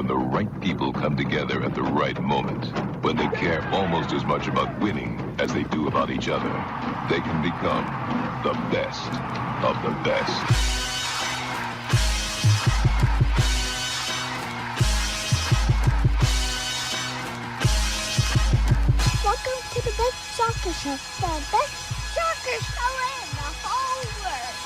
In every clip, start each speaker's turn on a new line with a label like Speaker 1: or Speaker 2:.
Speaker 1: when the right people come together at the right moment, when they care almost as much about winning as they do about each other, they can become the best of the best.
Speaker 2: Welcome to the best soccer show, the best soccer show in the whole world.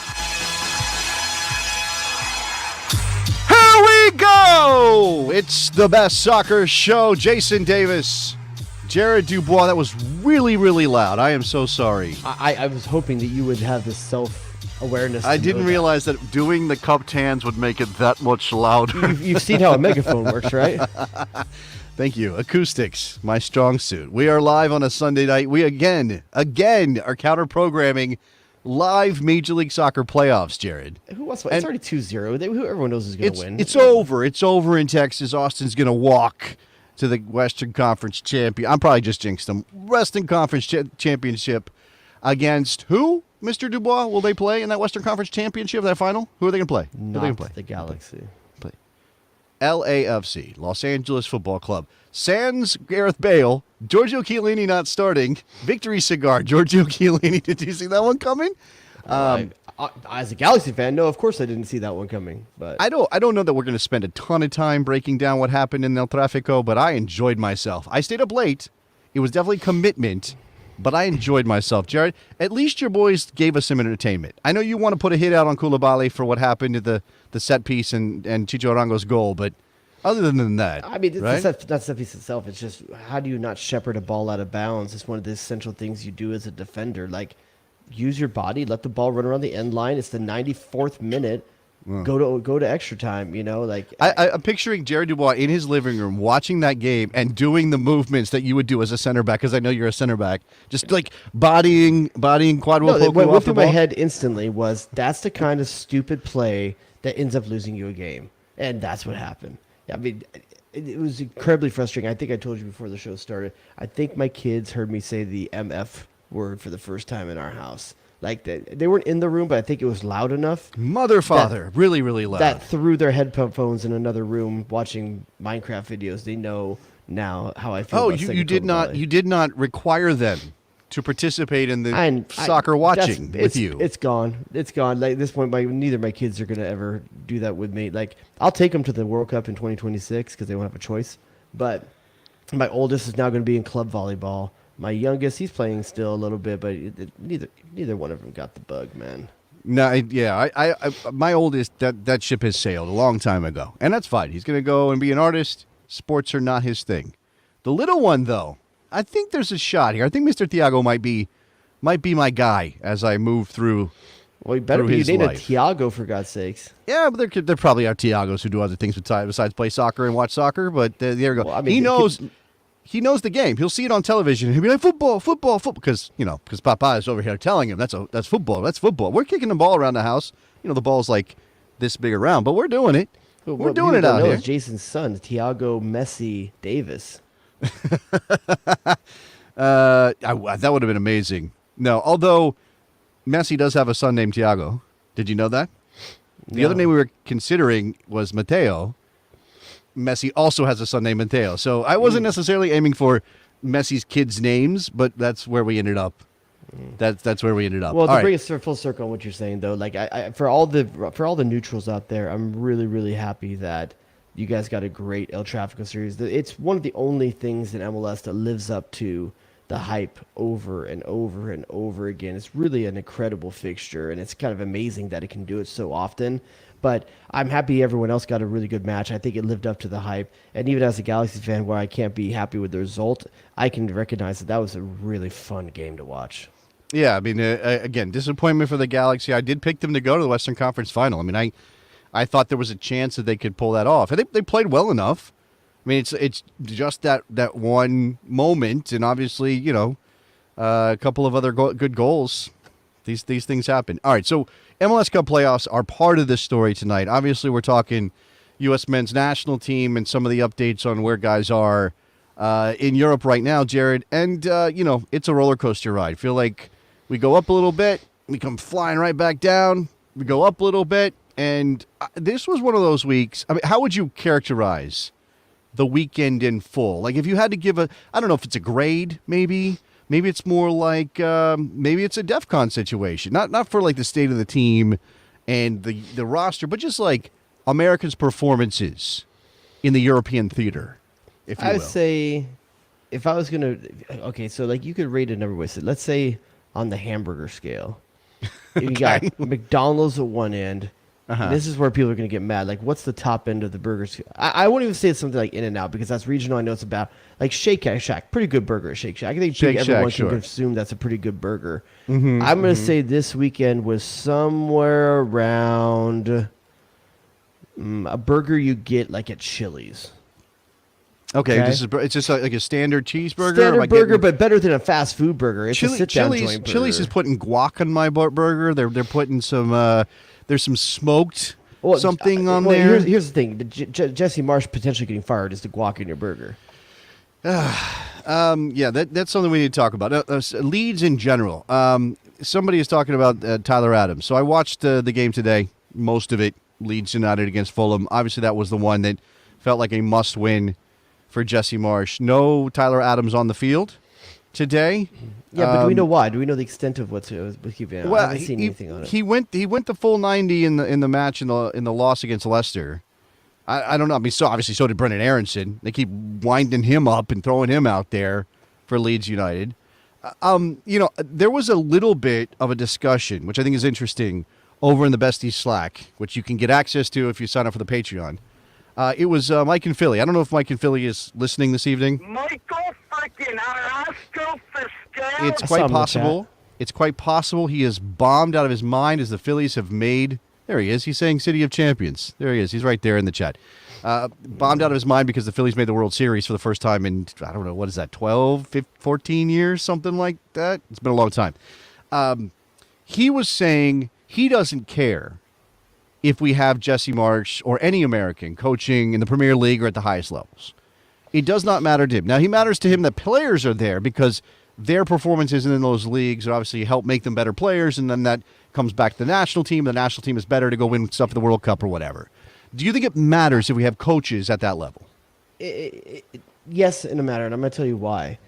Speaker 3: Here we go! It's the best soccer show. Jason Davis, Jared Dubois. That was really, really loud. I am so sorry.
Speaker 4: I was hoping that you would have this self-awareness.
Speaker 3: I didn't realize that doing the cupped hands would make it that much louder.
Speaker 4: You've seen how a megaphone works, right?
Speaker 3: Thank you. Acoustics, my strong suit. We are live on a Sunday night. We again are counter-programming live Major League Soccer playoffs, Jared.
Speaker 4: Who wants to? It's already 2-0. Everyone knows who's going to win.
Speaker 3: It's over. It's over in Texas. Austin's going to walk to the Western Conference champion. I'm probably just jinxed them. Western Conference championship against who? Mr. Dubois, will they play in that Western Conference championship, that final? Who are they going to play?
Speaker 4: Not the Galaxy.
Speaker 3: LAFC, Los Angeles Football Club. Sans Gareth Bale, Giorgio Chiellini not starting. Victory cigar, Giorgio Chiellini. Did you see that one coming?
Speaker 4: As a Galaxy fan, no, of course I didn't see that one coming. But
Speaker 3: I don't know that we're going to spend a ton of time breaking down what happened in El Tráfico, but I enjoyed myself. I stayed up late. It was definitely commitment, but I enjoyed myself. Jared, at least your boys gave us some entertainment. I know you want to put a hit out on Koulibaly for what happened to the set piece and Chicho Arango's goal, but other than that,
Speaker 4: I mean, it's
Speaker 3: right?
Speaker 4: not the set piece itself. It's just, how do you not shepherd a ball out of bounds? It's one of the essential things you do as a defender. Like, use your body, let the ball run around the end line. It's the 94th minute. Go to extra time, you know? Like
Speaker 3: I'm picturing Jared Dubois in his living room watching that game and doing the movements that you would do as a center back, because I know you're a center back. Just like bodying Quadro.
Speaker 4: No, what went through my head instantly was, that's the kind of stupid play that ends up losing you a game. And that's what happened. I mean, it was incredibly frustrating. I think I told you before the show started. I think my kids heard me say the MF word for the first time in our house. Like, they weren't in the room, but I think it was loud enough.
Speaker 3: Mother, father, really, really loud.
Speaker 4: That through their headphones in another room watching Minecraft videos, they know now how I feel.
Speaker 3: Oh, you did not require them to participate in the soccer watching with you.
Speaker 4: It's gone. It's gone. Like, at this point, neither of my kids are going to ever do that with me. Like, I'll take them to the World Cup in 2026 because they won't have a choice. But my oldest is now going to be in club volleyball. My youngest, he's playing still a little bit, but neither one of them got the bug, man.
Speaker 3: No, I my oldest, that ship has sailed a long time ago, and that's fine. He's going to go and be an artist. Sports are not his thing. The little one, though, I think there's a shot here. I think Mr. Thiago might be my guy as I move through.
Speaker 4: Well, you better be. You need a Thiago, for God's sakes.
Speaker 3: Yeah, but there probably are Thiagos who do other things besides play soccer and watch soccer. But there we go.
Speaker 4: Well, I mean,
Speaker 3: he knows the game. He'll see it on television. He'll be like, football, because Papa is over here telling him that's football. That's football. We're kicking the ball around the house. The ball's like this big around, but we're doing it. We're doing it out here.
Speaker 4: Jason's son, Thiago Messi Davis.
Speaker 3: That would have been amazing. No, although Messi does have a son named Thiago. Did you know that? The other name we were considering was Mateo. Messi also has a son named Mateo. So I wasn't necessarily aiming for Messi's kids' names, but that's where we ended up. That's where we ended up.
Speaker 4: Well, to bring us full circle on what you're saying, though, like for all the neutrals out there, I'm really, really happy that you guys got a great El Tráfico series. It's one of the only things in MLS that lives up to the hype over and over and over again. It's really an incredible fixture, and it's kind of amazing that it can do it so often. But I'm happy everyone else got a really good match. I think it lived up to the hype. And even as a Galaxy fan where I can't be happy with the result, I can recognize that was a really fun game to watch.
Speaker 3: Yeah, I mean, again, disappointment for the Galaxy. I did pick them to go to the Western Conference Final. I mean, I thought there was a chance that they could pull that off. And they played well enough. I mean, it's just that one moment, and obviously, a couple of other good goals. These things happen. All right, so MLS Cup playoffs are part of this story tonight. Obviously, we're talking U.S. men's national team and some of the updates on where guys are in Europe right now, Jared. And, it's a roller coaster ride. I feel like we go up a little bit, we come flying right back down, we go up a little bit, and this was one of those weeks. I mean, how would you characterize the weekend in full? Like, if you had to give I don't know if it's a grade, maybe it's more like maybe it's a DEFCON situation, not for like the state of the team and the roster, but just like America's performances in the European theater, if you will.
Speaker 4: I would say, if I was gonna, okay, so like you could rate it a number of ways. So let's say on the hamburger scale, you got McDonald's at one end. This is where people are going to get mad. Like, what's the top end of the burgers? I won't even say it's something like In-N-Out because that's regional. I know it's about like Shake Shack, pretty good burger at Shake Shack. I think everyone can assume that's a pretty good burger. I'm going to say this weekend was somewhere around a burger you get like at Chili's.
Speaker 3: Okay, it's just like a standard cheeseburger.
Speaker 4: Standard burger, but better than a fast food burger. It's a sit-down joint burger.
Speaker 3: Chili's is putting guac on my burger. They're putting some. There's some smoked something on there.
Speaker 4: Here's the thing: Jesse Marsch potentially getting fired is the guac in your burger.
Speaker 3: Yeah, that's something we need to talk about. Leads in general. Somebody is talking about Tyler Adams. So I watched the game today, most of it. Leeds United against Fulham. Obviously, that was the one that felt like a must-win for Jesse Marsch. No Tyler Adams on the field today.
Speaker 4: Yeah, but do we know why? Do we know the extent of what's keeping?
Speaker 3: Well,
Speaker 4: I haven't seen anything on it.
Speaker 3: He went the full 90 in the match in the loss against Leicester. I don't know. I mean, so obviously so did Brendan Aronson. They keep winding him up and throwing him out there for Leeds United. There was a little bit of a discussion, which I think is interesting, over in the Besties Slack, which you can get access to if you sign up for the Patreon. It was Mike and Philly. I don't know if Mike and Philly is listening this evening.
Speaker 5: Michael freaking Arasco Fiscal.
Speaker 3: It's quite possible. It's quite possible he is bombed out of his mind as the Phillies have made. There he is. He's saying City of Champions. There he is. He's right there in the chat. Bombed out of his mind because the Phillies made the World Series for the first time in, I don't know, what is that, 12, 15, 14 years, something like that? It's been a long time. He was saying he doesn't care if we have Jesse Marsch or any American coaching in the Premier League or at the highest levels. It does not matter to him. Now, he matters to him that players are there because their performances in those leagues obviously help make them better players, and then that comes back to the national team. The national team is better to go win stuff at the World Cup or whatever. Do you think it matters if we have coaches at that level?
Speaker 4: Yes, in a matter, and I'm going to tell you why.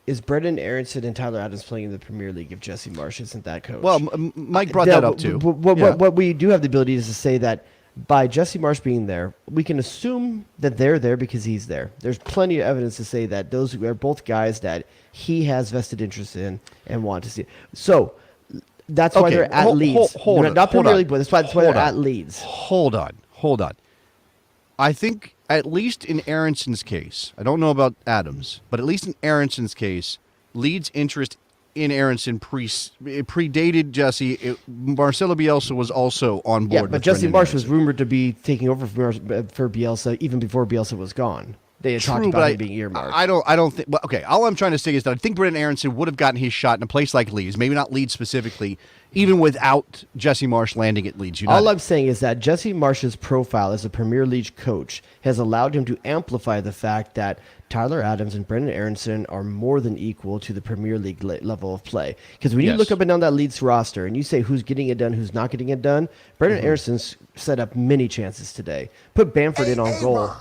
Speaker 4: Is Brendan Aronson and Tyler Adams playing in the Premier League if Jesse Marsch isn't that coach?
Speaker 3: Well, Mike brought that up too.
Speaker 4: What we do have the ability is to say that by Jesse Marsch being there, we can assume that they're there because he's there. There's plenty of evidence to say that those are both guys that he has vested interest in and want to see. So that's why they're at Leeds. Not Premier League, but that's why they're at Leeds.
Speaker 3: Hold on. I think at least in Aronson's case, I don't know about Adams, but at least in Aronson's case, Leeds' interest in Aronson predated Jesse. Marcelo Bielsa was also on board.
Speaker 4: Yeah, but Jesse Marsch was rumored to be taking over for Bielsa even before Bielsa was gone. They had talked about him being earmarked.
Speaker 3: I don't think. Well, okay, all I'm trying to say is that I think Brendan Aronson would have gotten his shot in a place like Leeds, maybe not Leeds specifically, even without Jesse Marsch landing at Leeds United.
Speaker 4: All I'm saying is that Jesse Marsch's profile as a Premier League coach has allowed him to amplify the fact that Tyler Adams and Brendan Aronson are more than equal to the Premier League level of play. Because when you look up and down that Leeds roster and you say who's getting it done, who's not getting it done, Brendan Aronson's set up many chances today. Put Bamford in on goal.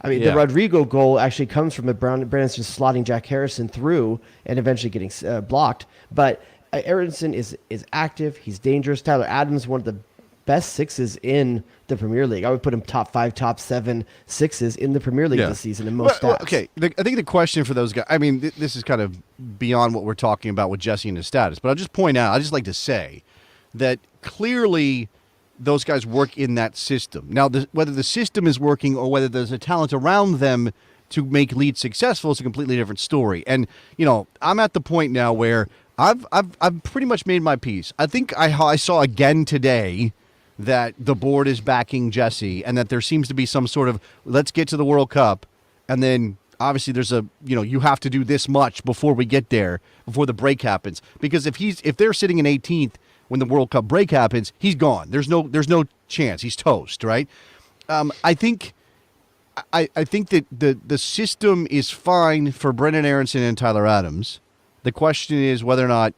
Speaker 4: I mean, the Rodrigo goal actually comes from Branson slotting Jack Harrison through and eventually getting blocked. But Aronson is active. He's dangerous. Tyler Adams, one of the best sixes in the Premier League. I would put him top 5, top 7 sixes in the Premier League this season in most stats.
Speaker 3: Okay, I think the question for those guys, I mean, this is kind of beyond what we're talking about with Jesse and his status, but I'll just point out, I just like to say that clearly those guys work in that system. Now, whether the system is working or whether there's a talent around them to make Leeds successful is a completely different story. And, I'm at the point now where I've pretty much made my peace. I think I saw again today that the board is backing Jesse and that there seems to be some sort of let's get to the World Cup, and then obviously there's you have to do this much before we get there, before the break happens. Because if they're sitting in 18th when the World Cup break happens, he's gone. There's no chance. He's toast, right? I think that the system is fine for Brendan Aronson and Tyler Adams. The question is whether or not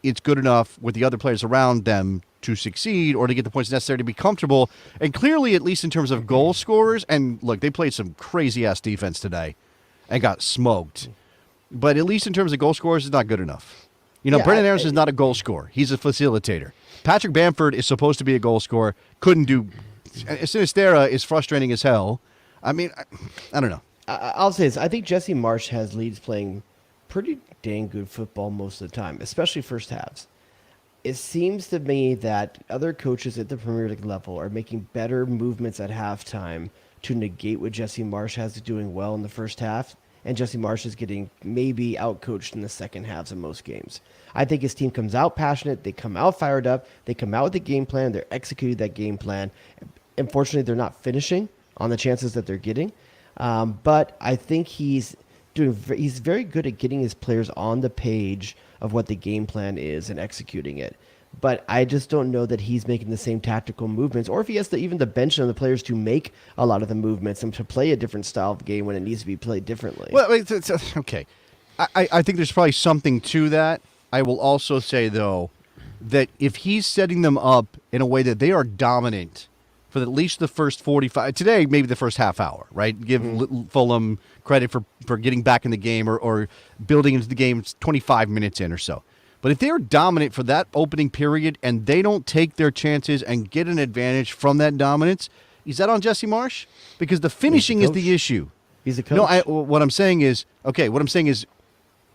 Speaker 3: it's good enough with the other players around them to succeed or to get the points necessary to be comfortable. And clearly, at least in terms of goal scorers, and look, they played some crazy-ass defense today and got smoked. But at least in terms of goal scorers, it's not good enough. Brendan Aarons is not a goal scorer. He's a facilitator. Patrick Bamford is supposed to be a goal scorer. Couldn't do. Sinistera is frustrating as hell. I mean, I don't know.
Speaker 4: I'll say this. I think Jesse Marsch has Leeds playing pretty dang good football most of the time, especially first halves. It seems to me that other coaches at the Premier League level are making better movements at halftime to negate what Jesse Marsch has doing well in the first half, and Jesse Marsch is getting maybe outcoached in the second halves of most games. I think his team comes out passionate, they come out fired up, they come out with a game plan, they're executing that game plan. Unfortunately, they're not finishing on the chances that they're getting, but I think he's very good at getting his players on the page of what the game plan is and executing it. But I just don't know that he's making the same tactical movements, or if he has even the bench of the players to make a lot of the movements and to play a different style of game when it needs to be played differently.
Speaker 3: Well, okay. I think there's probably something to that. I will also say, though, that if he's setting them up in a way that they are dominant for at least the first 45, today maybe the first half hour, right? Give Fulham credit for getting back in the game or building into the game 25 minutes in or so. But if they're dominant for that opening period and they don't take their chances and get an advantage from that dominance, is that on Jesse Marsch? Because the finishing is the issue.
Speaker 4: He's a coach.
Speaker 3: No, what I'm saying is,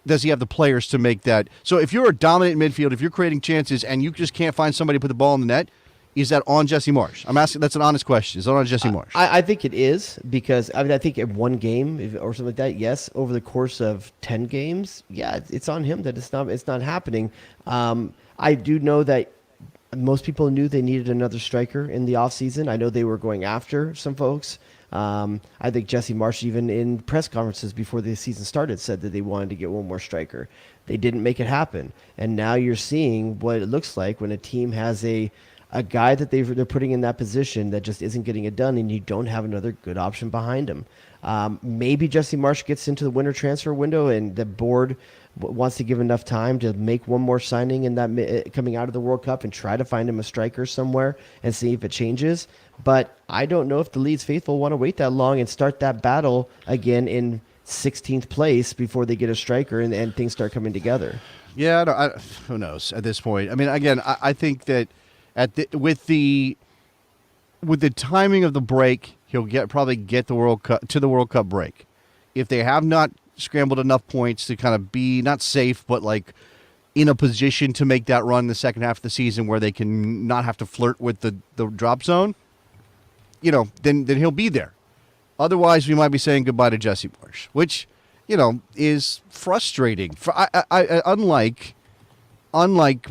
Speaker 3: does he have the players to make that? So if you're a dominant midfield, if you're creating chances and you just can't find somebody to put the ball in the net, is that on Jesse Marsch? I'm asking. That's an honest question. Is that on Jesse Marsch?
Speaker 4: I think it is because I think in one game or something like that, yes. Over the course of 10 games, yeah, it's on him that it's not happening. I do know that most people knew they needed another striker in the offseason. I know they were going after some folks. I think Jesse Marsch, even in press conferences before the season started, said that they wanted to get one more striker. They didn't make it happen, and now you're seeing what it looks like when a team has a guy that they're putting in that position that just isn't getting it done, and you don't have another good option behind him. Maybe Jesse Marsch gets into the winter transfer window, and the board wants to give enough time to make one more signing in that coming out of the World Cup and try to find him a striker somewhere and see if it changes. But I don't know if the Leeds faithful want to wait that long and start that battle again in 16th place before they get a striker and things start coming together.
Speaker 3: Yeah, who knows at this point? I mean, again, I think that with the timing of the break, he'll probably get the World Cup break. If they have not scrambled enough points to kind of be not safe, but like in a position to make that run in the second half of the season where they can not have to flirt with the drop zone, then he'll be there. Otherwise, we might be saying goodbye to Jesse Marsch, which is frustrating. Unlike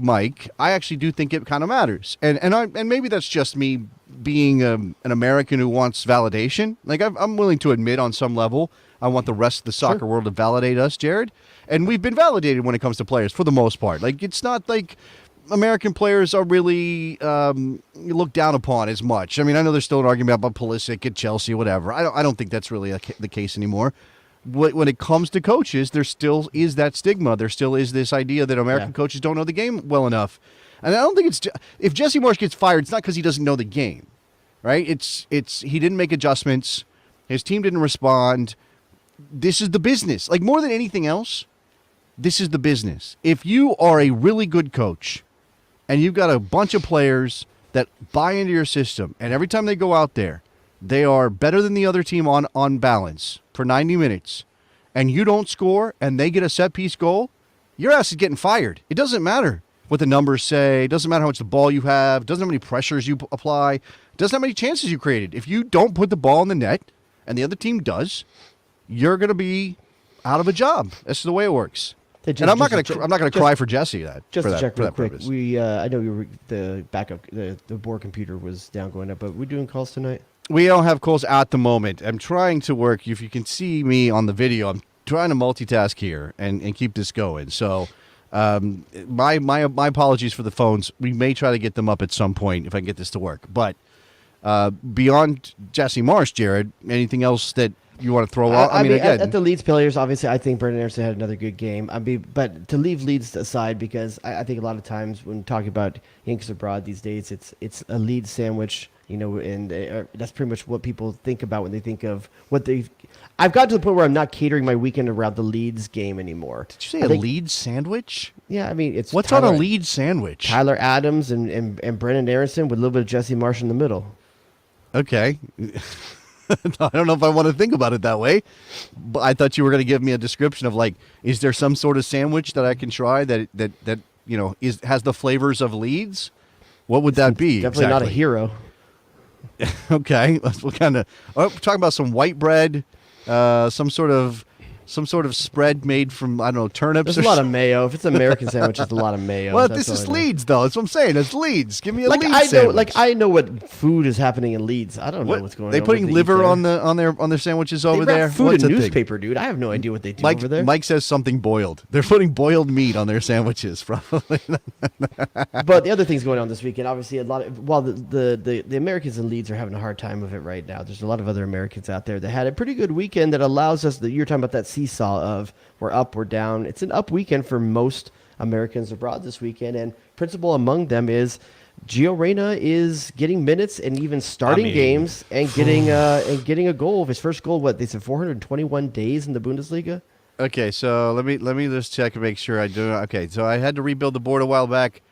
Speaker 3: Mike, I actually do think it kind of matters, and maybe that's just me being an American who wants validation. Like I'm willing to admit on some level, I want the rest of the soccer world to validate us, Jared, and we've been validated when it comes to players for the most part. Like it's not like American players are really looked down upon as much. I mean, I know there's still an argument about Pulisic at Chelsea, whatever. I don't think that's really the case anymore. When it comes to coaches, there still is that stigma. There still is this idea that American coaches don't know the game well enough. And I don't think if Jesse Marsch gets fired, it's not because he doesn't know the game, right? It's he didn't make adjustments. His team didn't respond. This is the business. Like more than anything else, this is the business. If you are a really good coach and you've got a bunch of players that buy into your system, and every time they go out there, they are better than the other team on balance for 90 minutes, and you don't score and they get a set-piece goal, your ass is getting fired. It doesn't matter what the numbers say. It doesn't matter how much the ball you have. It doesn't matter how many pressures you apply. It doesn't matter how many chances you created. If you don't put the ball in the net and the other team does, you're going to be out of a job. That's the way it works. And I'm not going to cry for Jesse
Speaker 4: Just to check real quick.
Speaker 3: Purpose.
Speaker 4: I know the backup, the board computer was down going up, but we're doing calls tonight.
Speaker 3: We don't have calls at the moment. I'm trying to work. If you can see me on the video, I'm trying to multitask here and keep this going. So my apologies for the phones. We may try to get them up at some point if I can get this to work. But beyond Jesse Marsch, Jared, anything else that you want to throw off? I mean, again,
Speaker 4: at the Leeds players, obviously, I think Brendan Anderson had another good game. But to leave Leeds aside, because I think a lot of times when talking about Yankees abroad these days, it's a Leeds sandwich, and that's pretty much what people think about when they think of what they. I've got to the point where I'm not catering my weekend around the Leeds game anymore.
Speaker 3: Did you say a Leeds sandwich?
Speaker 4: Yeah, I mean, it's
Speaker 3: what's on a Leeds sandwich?
Speaker 4: Tyler Adams and Brendan Anderson with a little bit of Jesse Marsch in the middle.
Speaker 3: Okay. I don't know if I want to think about it that way, but I thought you were going to give me a description of is there some sort of sandwich that I can try that has the flavors of Leeds? What would that be?
Speaker 4: Definitely not a hero.
Speaker 3: Okay, what kind of? We're talking about some white bread, some sort of spread made from, I don't know, turnips.
Speaker 4: There's a lot of mayo. If it's an American sandwich, it's a lot of mayo.
Speaker 3: Well, this is Leeds, though. That's what I'm saying. It's Leeds. Give me a Leeds sandwich.
Speaker 4: I know what food is happening in Leeds. I don't know what's going on.
Speaker 3: They putting liver on their sandwiches over there.
Speaker 4: Food in newspaper, dude. I have no idea what they do over there.
Speaker 3: Mike says something boiled. They're putting boiled meat on their sandwiches, probably.
Speaker 4: But the other things going on this weekend, obviously, while the Americans in Leeds are having a hard time of it right now, there's a lot of other Americans out there that had a pretty good weekend that allows us. You're talking about that seesaw of. We're up, we're down. It's an up weekend for most Americans abroad this weekend, and principal among them is Gio Reyna is getting minutes and even starting games and getting a goal. His first goal, they said 421 days in the Bundesliga.
Speaker 3: Okay, so let me just check and make sure I do. Okay, so I had to rebuild the board a while back.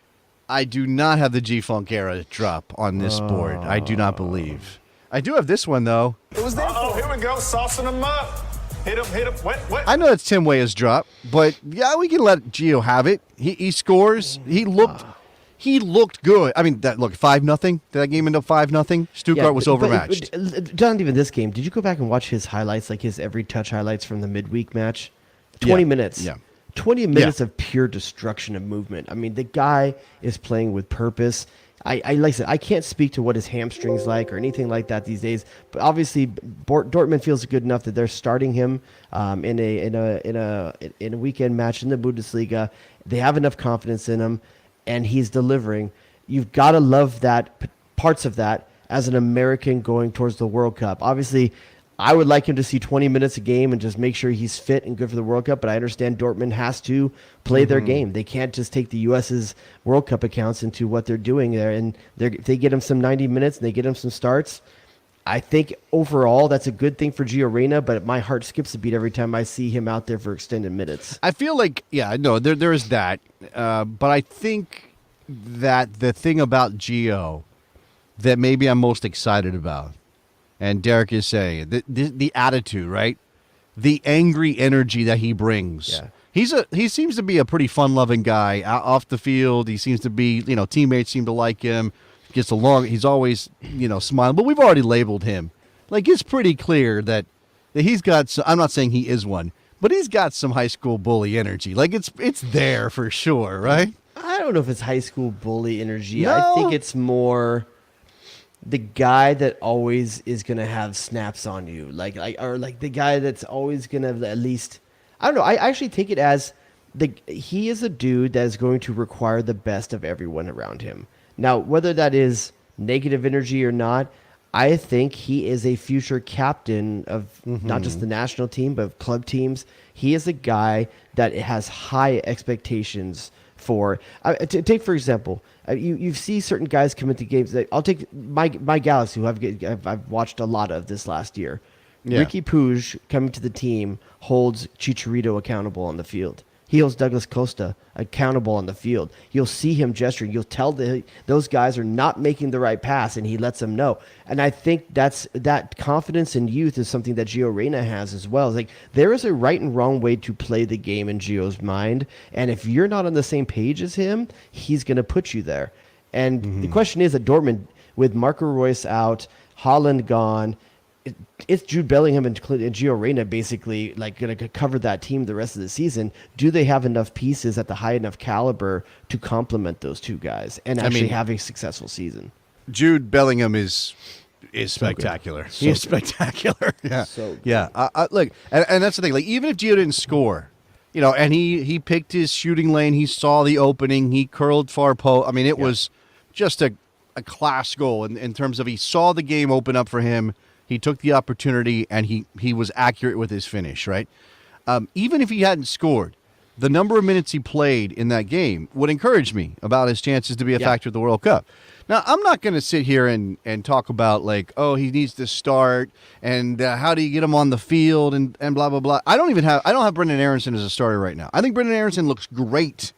Speaker 3: I do not have the G-Funk era drop on this board. I do not believe. I do have this one though.
Speaker 6: It was there. Oh, here we go, saucing them up. Hit him, what?
Speaker 3: I know that's Tim Weah's drop, but yeah, we can let Gio have it. He scores. He looked good. I mean, 5-0. Did that game end up 5-0? Stuttgart was overmatched.
Speaker 4: Not even this game. Did you go back and watch his highlights, like his every touch highlights from the midweek match? 20 minutes.
Speaker 3: Yeah.
Speaker 4: 20 minutes of pure destruction of movement. I mean, the guy is playing with purpose. Like I said, I can't speak to what his hamstring's like or anything like that these days. But obviously, Dortmund feels good enough that they're starting him in a weekend match in the Bundesliga. They have enough confidence in him, and he's delivering. You've got to love that parts of that as an American going towards the World Cup. Obviously, I would like him to see 20 minutes a game and just make sure he's fit and good for the World Cup, but I understand Dortmund has to play their game. They can't just take the U.S.'s World Cup accounts into what they're doing there, and if they get him some 90 minutes and they get him some starts, I think overall that's a good thing for Gio Reyna, but my heart skips a beat every time I see him out there for extended minutes.
Speaker 3: I feel like, there is that, but I think that the thing about Gio that maybe I'm most excited about, and Derek is saying, the attitude, right? The angry energy that he brings. Yeah. He seems to be a pretty fun-loving guy off the field. He seems to be, teammates seem to like him. Gets along. He's always, smiling. But we've already labeled him. Like, it's pretty clear that he's got some, I'm not saying he is one, but he's got some high school bully energy. Like, it's there for sure, right?
Speaker 4: I don't know if it's high school bully energy.
Speaker 3: No.
Speaker 4: I think it's more the guy that always is going to have snaps on you, like the guy that's always going to at least, I don't know. I actually take it as he is a dude that is going to require the best of everyone around him. Now, whether that is negative energy or not, I think he is a future captain of not just the national team, but of club teams. He is a guy that has high expectations for. Take, for example, you see certain guys come into games. I'll take my Galaxy, who I've watched a lot of this last year. Yeah. Ricky Puig coming to the team holds Chicharito accountable on the field. He holds Douglas Costa accountable on the field. You'll see him gesturing. You'll tell those guys are not making the right pass, and he lets them know. And I think that confidence in youth is something that Gio Reyna has as well. It's like there is a right and wrong way to play the game in Gio's mind, and if you're not on the same page as him, he's going to put you there. And the question is at Dortmund, with Marco Reus out, Haaland gone, it's Jude Bellingham and Gio Reyna basically like going to cover that team the rest of the season. Do they have enough pieces at the high enough caliber to complement those two guys and actually have a successful season?
Speaker 3: Jude Bellingham is spectacular. He is spectacular. Yeah.
Speaker 4: So
Speaker 3: yeah. Look, and that's the thing. Like, even if Gio didn't score, and he picked his shooting lane, he saw the opening, he curled far post. I mean, it was just a class goal in terms of he saw the game open up for him. He took the opportunity, and he was accurate with his finish, right? Even if he hadn't scored, the number of minutes he played in that game would encourage me about his chances to be a factor at the World Cup. Now, I'm not going to sit here and talk about, like, oh, he needs to start, and how do you get him on the field, and blah, blah, blah. I don't have Brendan Aronson as a starter right now. I think Brendan Aronson looks great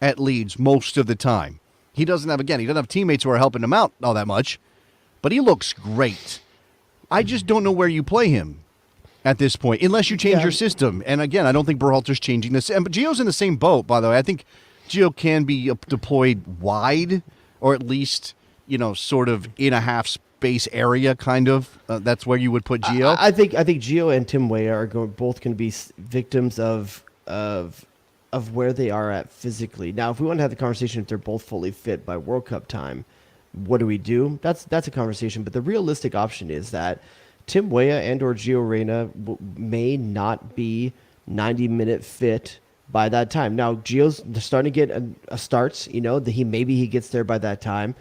Speaker 3: at Leeds most of the time. He doesn't have teammates who are helping him out all that much, but he looks great. I just don't know where you play him at this point, unless you change your system. And again, I don't think Berhalter's changing this. But Gio's in the same boat, by the way. I think Gio can be deployed wide, or at least, sort of in a half space area, kind of. That's where you would put Gio.
Speaker 4: I think Gio and Tim Weah are both going to be victims of where they are at physically. Now, if we want to have the conversation if they're both fully fit by World Cup time, what do we do? That's a conversation. But the realistic option is that Tim Weah and or Gio Reyna may not be 90-minute fit by that time. Now, Gio's starting to get a starts, maybe he gets there by that time.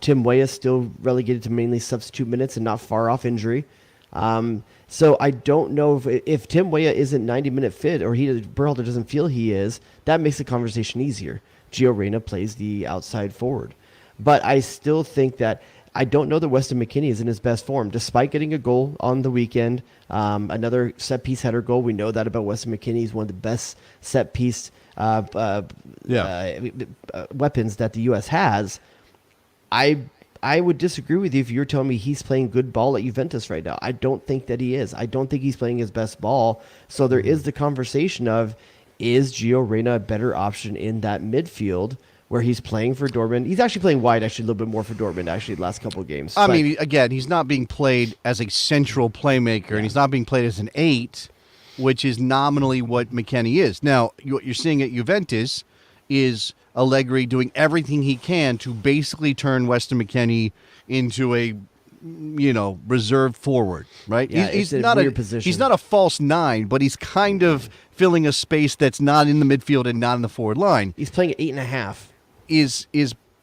Speaker 4: Tim Weah is still relegated to mainly substitute minutes and not far off injury. So I don't know if Tim Weah isn't 90-minute fit, or Berhalter doesn't feel he is, that makes the conversation easier. Gio Reyna plays the outside forward. But I still think that I don't know that Weston McKennie is in his best form, despite getting a goal on the weekend. Another set-piece header goal. We know that about Weston McKennie. He's one of the best set-piece weapons that the U.S. has. I would disagree with you if you're telling me he's playing good ball at Juventus right now. I don't think that he is. I don't think he's playing his best ball. So there is the conversation of, is Gio Reyna a better option in that midfield where he's playing for Dortmund? He's actually playing wide, a little bit more for Dortmund, the last couple of games.
Speaker 3: I mean, again, he's not being played as a central playmaker, and he's not being played as an 8, which is nominally what McKennie is. Now, what you're seeing at Juventus is Allegri doing everything he can to basically turn Weston McKennie into a, reserve forward, right?
Speaker 4: Yeah,
Speaker 3: he's
Speaker 4: it's a
Speaker 3: not
Speaker 4: weird position.
Speaker 3: He's not a false 9, but he's kind of filling a space that's not in the midfield and not in the forward line.
Speaker 4: He's playing at 8.5.
Speaker 3: Is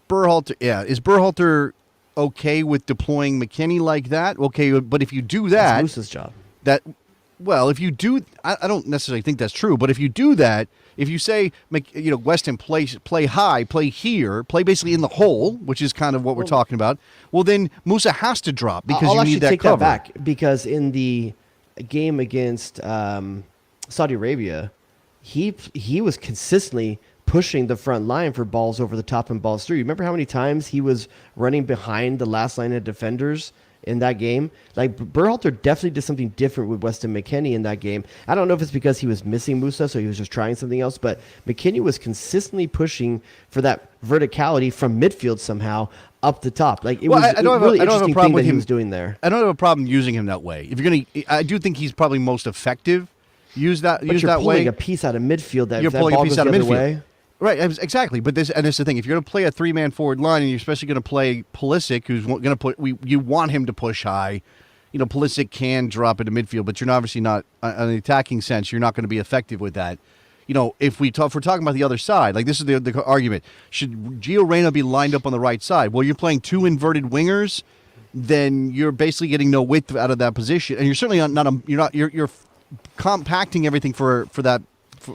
Speaker 3: Berhalter? Yeah, is Berhalter okay with deploying McKennie like that? Okay, but if you do that,
Speaker 4: that's Moose's job.
Speaker 3: If you do, I don't necessarily think that's true. But if you do that, if you say, Weston play high, play here, play basically in the hole, which is kind of what we're talking about, well then Musa has to drop because
Speaker 4: I'll
Speaker 3: you need that
Speaker 4: take
Speaker 3: cover.
Speaker 4: that back, because in the game against Saudi Arabia, he was consistently pushing the front line for balls over the top and balls through. You remember how many times he was running behind the last line of defenders in that game? Like, Berhalter definitely did something different with Weston McKennie in that game. I don't know if it's because he was missing Musa, so he was just trying something else, but McKennie was consistently pushing for that verticality from midfield somehow up the top. Like, it was a really interesting thing that he was doing there.
Speaker 3: I don't have a problem using him that way. If you're I do think he's probably most effective. Use that way.
Speaker 4: But you're pulling a piece out of midfield.
Speaker 3: You're pulling a piece out of midfield.
Speaker 4: Way.
Speaker 3: Right, exactly. But this is the thing. If you're going to play a 3-man forward line, and you're especially going to play Pulisic, who's going to you want him to push high. Pulisic can drop into midfield, but you're obviously not, in the attacking sense, you're not going to be effective with that. If we're talking about the other side, like this is the argument, should Gio Reyna be lined up on the right side? Well, you're playing 2 inverted wingers, then you're basically getting no width out of that position, and you're certainly you're compacting everything for that.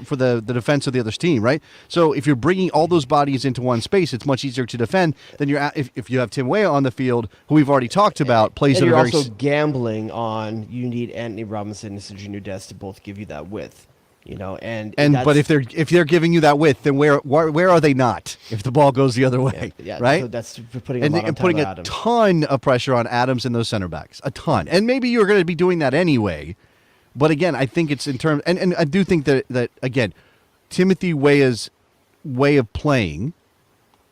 Speaker 3: For the defense of the other team, right? So if you're bringing all those bodies into one space, it's much easier to defend than if you have Tim Weah on the field, who we've already talked about, plays
Speaker 4: and
Speaker 3: at
Speaker 4: you're
Speaker 3: a very
Speaker 4: also gambling on you need Anthony Robinson and Sergio Nunez to both give you that width,
Speaker 3: but if they're giving you that width, then where are they not if the ball goes the other way, right?
Speaker 4: So that's putting a
Speaker 3: ton of pressure on Adams and those center backs, a ton, and maybe you're going to be doing that anyway. But again, I think it's in terms, and I do think that again, Timothy Weah's way of playing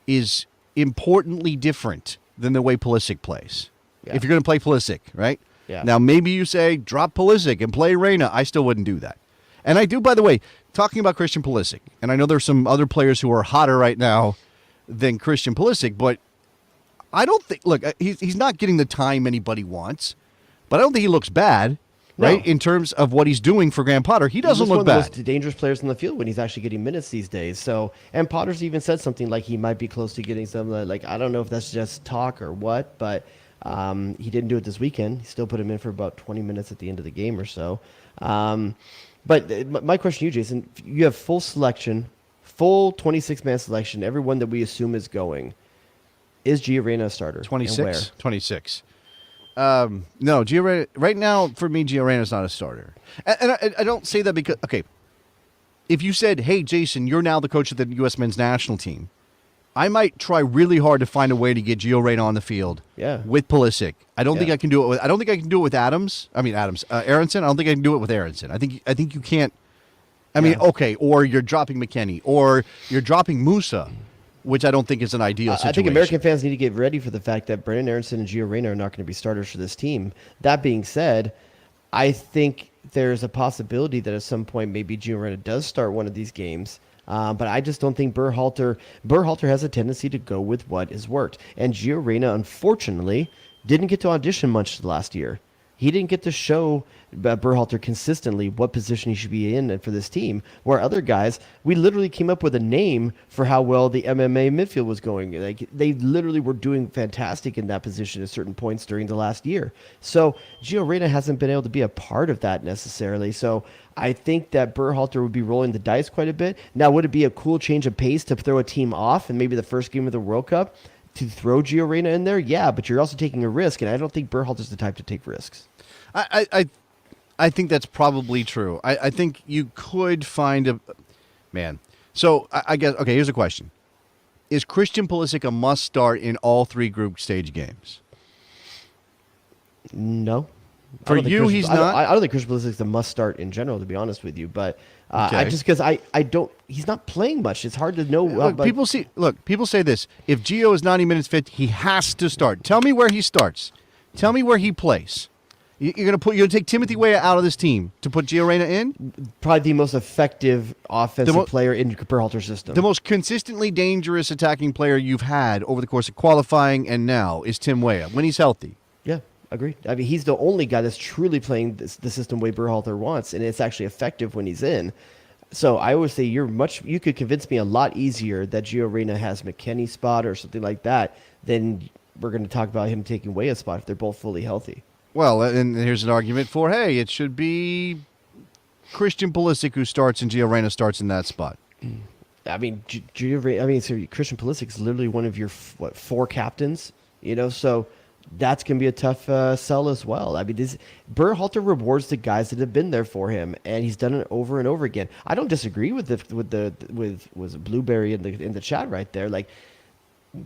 Speaker 3: is importantly different than the way Pulisic plays. Yeah. If you're going to play Pulisic, right? Yeah. Now, maybe you say, drop Pulisic and play Reyna. I still wouldn't do that. And I do, by the way, talking about Christian Pulisic, and I know there's some other players who are hotter right now than Christian Pulisic, but I don't think, look, he's not getting the time anybody wants, but I don't think he looks bad. Right, in terms of what he's doing for Graham Potter, he doesn't look bad.
Speaker 4: He's one of the most dangerous players on the field when he's actually getting minutes these days. So, and Potter's even said something like he might be close to getting some. Like, I don't know if that's just talk or what, but He didn't do it this weekend. He still put him in for about 20 minutes at the end of the game or so. But my question to you, Jason, you have full selection, full 26-man selection, everyone that we assume is going. Is Gio Reyna a starter?
Speaker 3: 26? 26. No, Gio Reyna, right now, for me, Gio Reyna is not a starter. And I don't say that because, okay, if you said, hey, Jason, you're now the coach of the U.S. men's national team, I might try really hard to find a way to get Gio Reyna on the field with Pulisic. I don't think I can do it with. I don't think I can do it with Aronson. I don't think I can do it with Aronson. I think you can't. I mean, okay, or you're dropping McKennie, or you're dropping Musa, which I don't think is an ideal situation.
Speaker 4: I think American fans need to get ready for the fact that Brenden Aronson and Gio Reyna are not going to be starters for this team. That being said, I think there's a possibility that at some point maybe Gio Reyna does start one of these games. But I just don't think Berhalter has a tendency to go with what has worked. And Gio Reyna, unfortunately, didn't get to audition much last year. He didn't get to show Berhalter consistently what position he should be in for this team, where other guys, we literally came up with a name for how well the MMA midfield was going. Like, they literally were doing fantastic in that position at certain points during the last year. So Gio Reyna hasn't been able to be a part of that necessarily. So I think that Berhalter would be rolling the dice quite a bit. Now, would it be a cool change of pace to throw a team off and maybe the first game of the World Cup to throw Gio Reyna in there? Yeah, but you're also taking a risk, and I don't think Berhalter's the type to take risks.
Speaker 3: I think that's probably true. I think you could find a man. So I guess, okay, here's a question. Is Christian Pulisic a must start in all three group stage games?
Speaker 4: No.
Speaker 3: For you, he's not?
Speaker 4: I don't think Christian Pulisic's a must start in general, to be honest with you. But
Speaker 3: Okay.
Speaker 4: just because I don't, he's not playing much. It's hard to know.
Speaker 3: People say this. If Gio is 90 minutes fit, he has to start. Tell me where he starts. Tell me where he plays. You're gonna take Timothy Weah out of this team to put Gio Reyna in?
Speaker 4: Probably the most effective offensive player in Berhalter's system.
Speaker 3: The most consistently dangerous attacking player you've had over the course of qualifying and now is Tim Weah when he's healthy.
Speaker 4: Yeah, agreed. I mean, he's the only guy that's truly playing the system way Berhalter wants, and it's actually effective when he's in. So I always say you could convince me a lot easier that Gio Reyna has McKennie's spot or something like that than we're going to talk about him taking Weah's spot if they're both fully healthy.
Speaker 3: Well, and here's an argument for, hey, it should be Christian Pulisic who starts and Gio Reyna starts in that spot.
Speaker 4: I mean, Christian Pulisic is literally one of your, four captains, so that's going to be a tough sell as well. I mean, Berhalter rewards the guys that have been there for him, and he's done it over and over again. I don't disagree with was Blueberry in the chat right there. Like,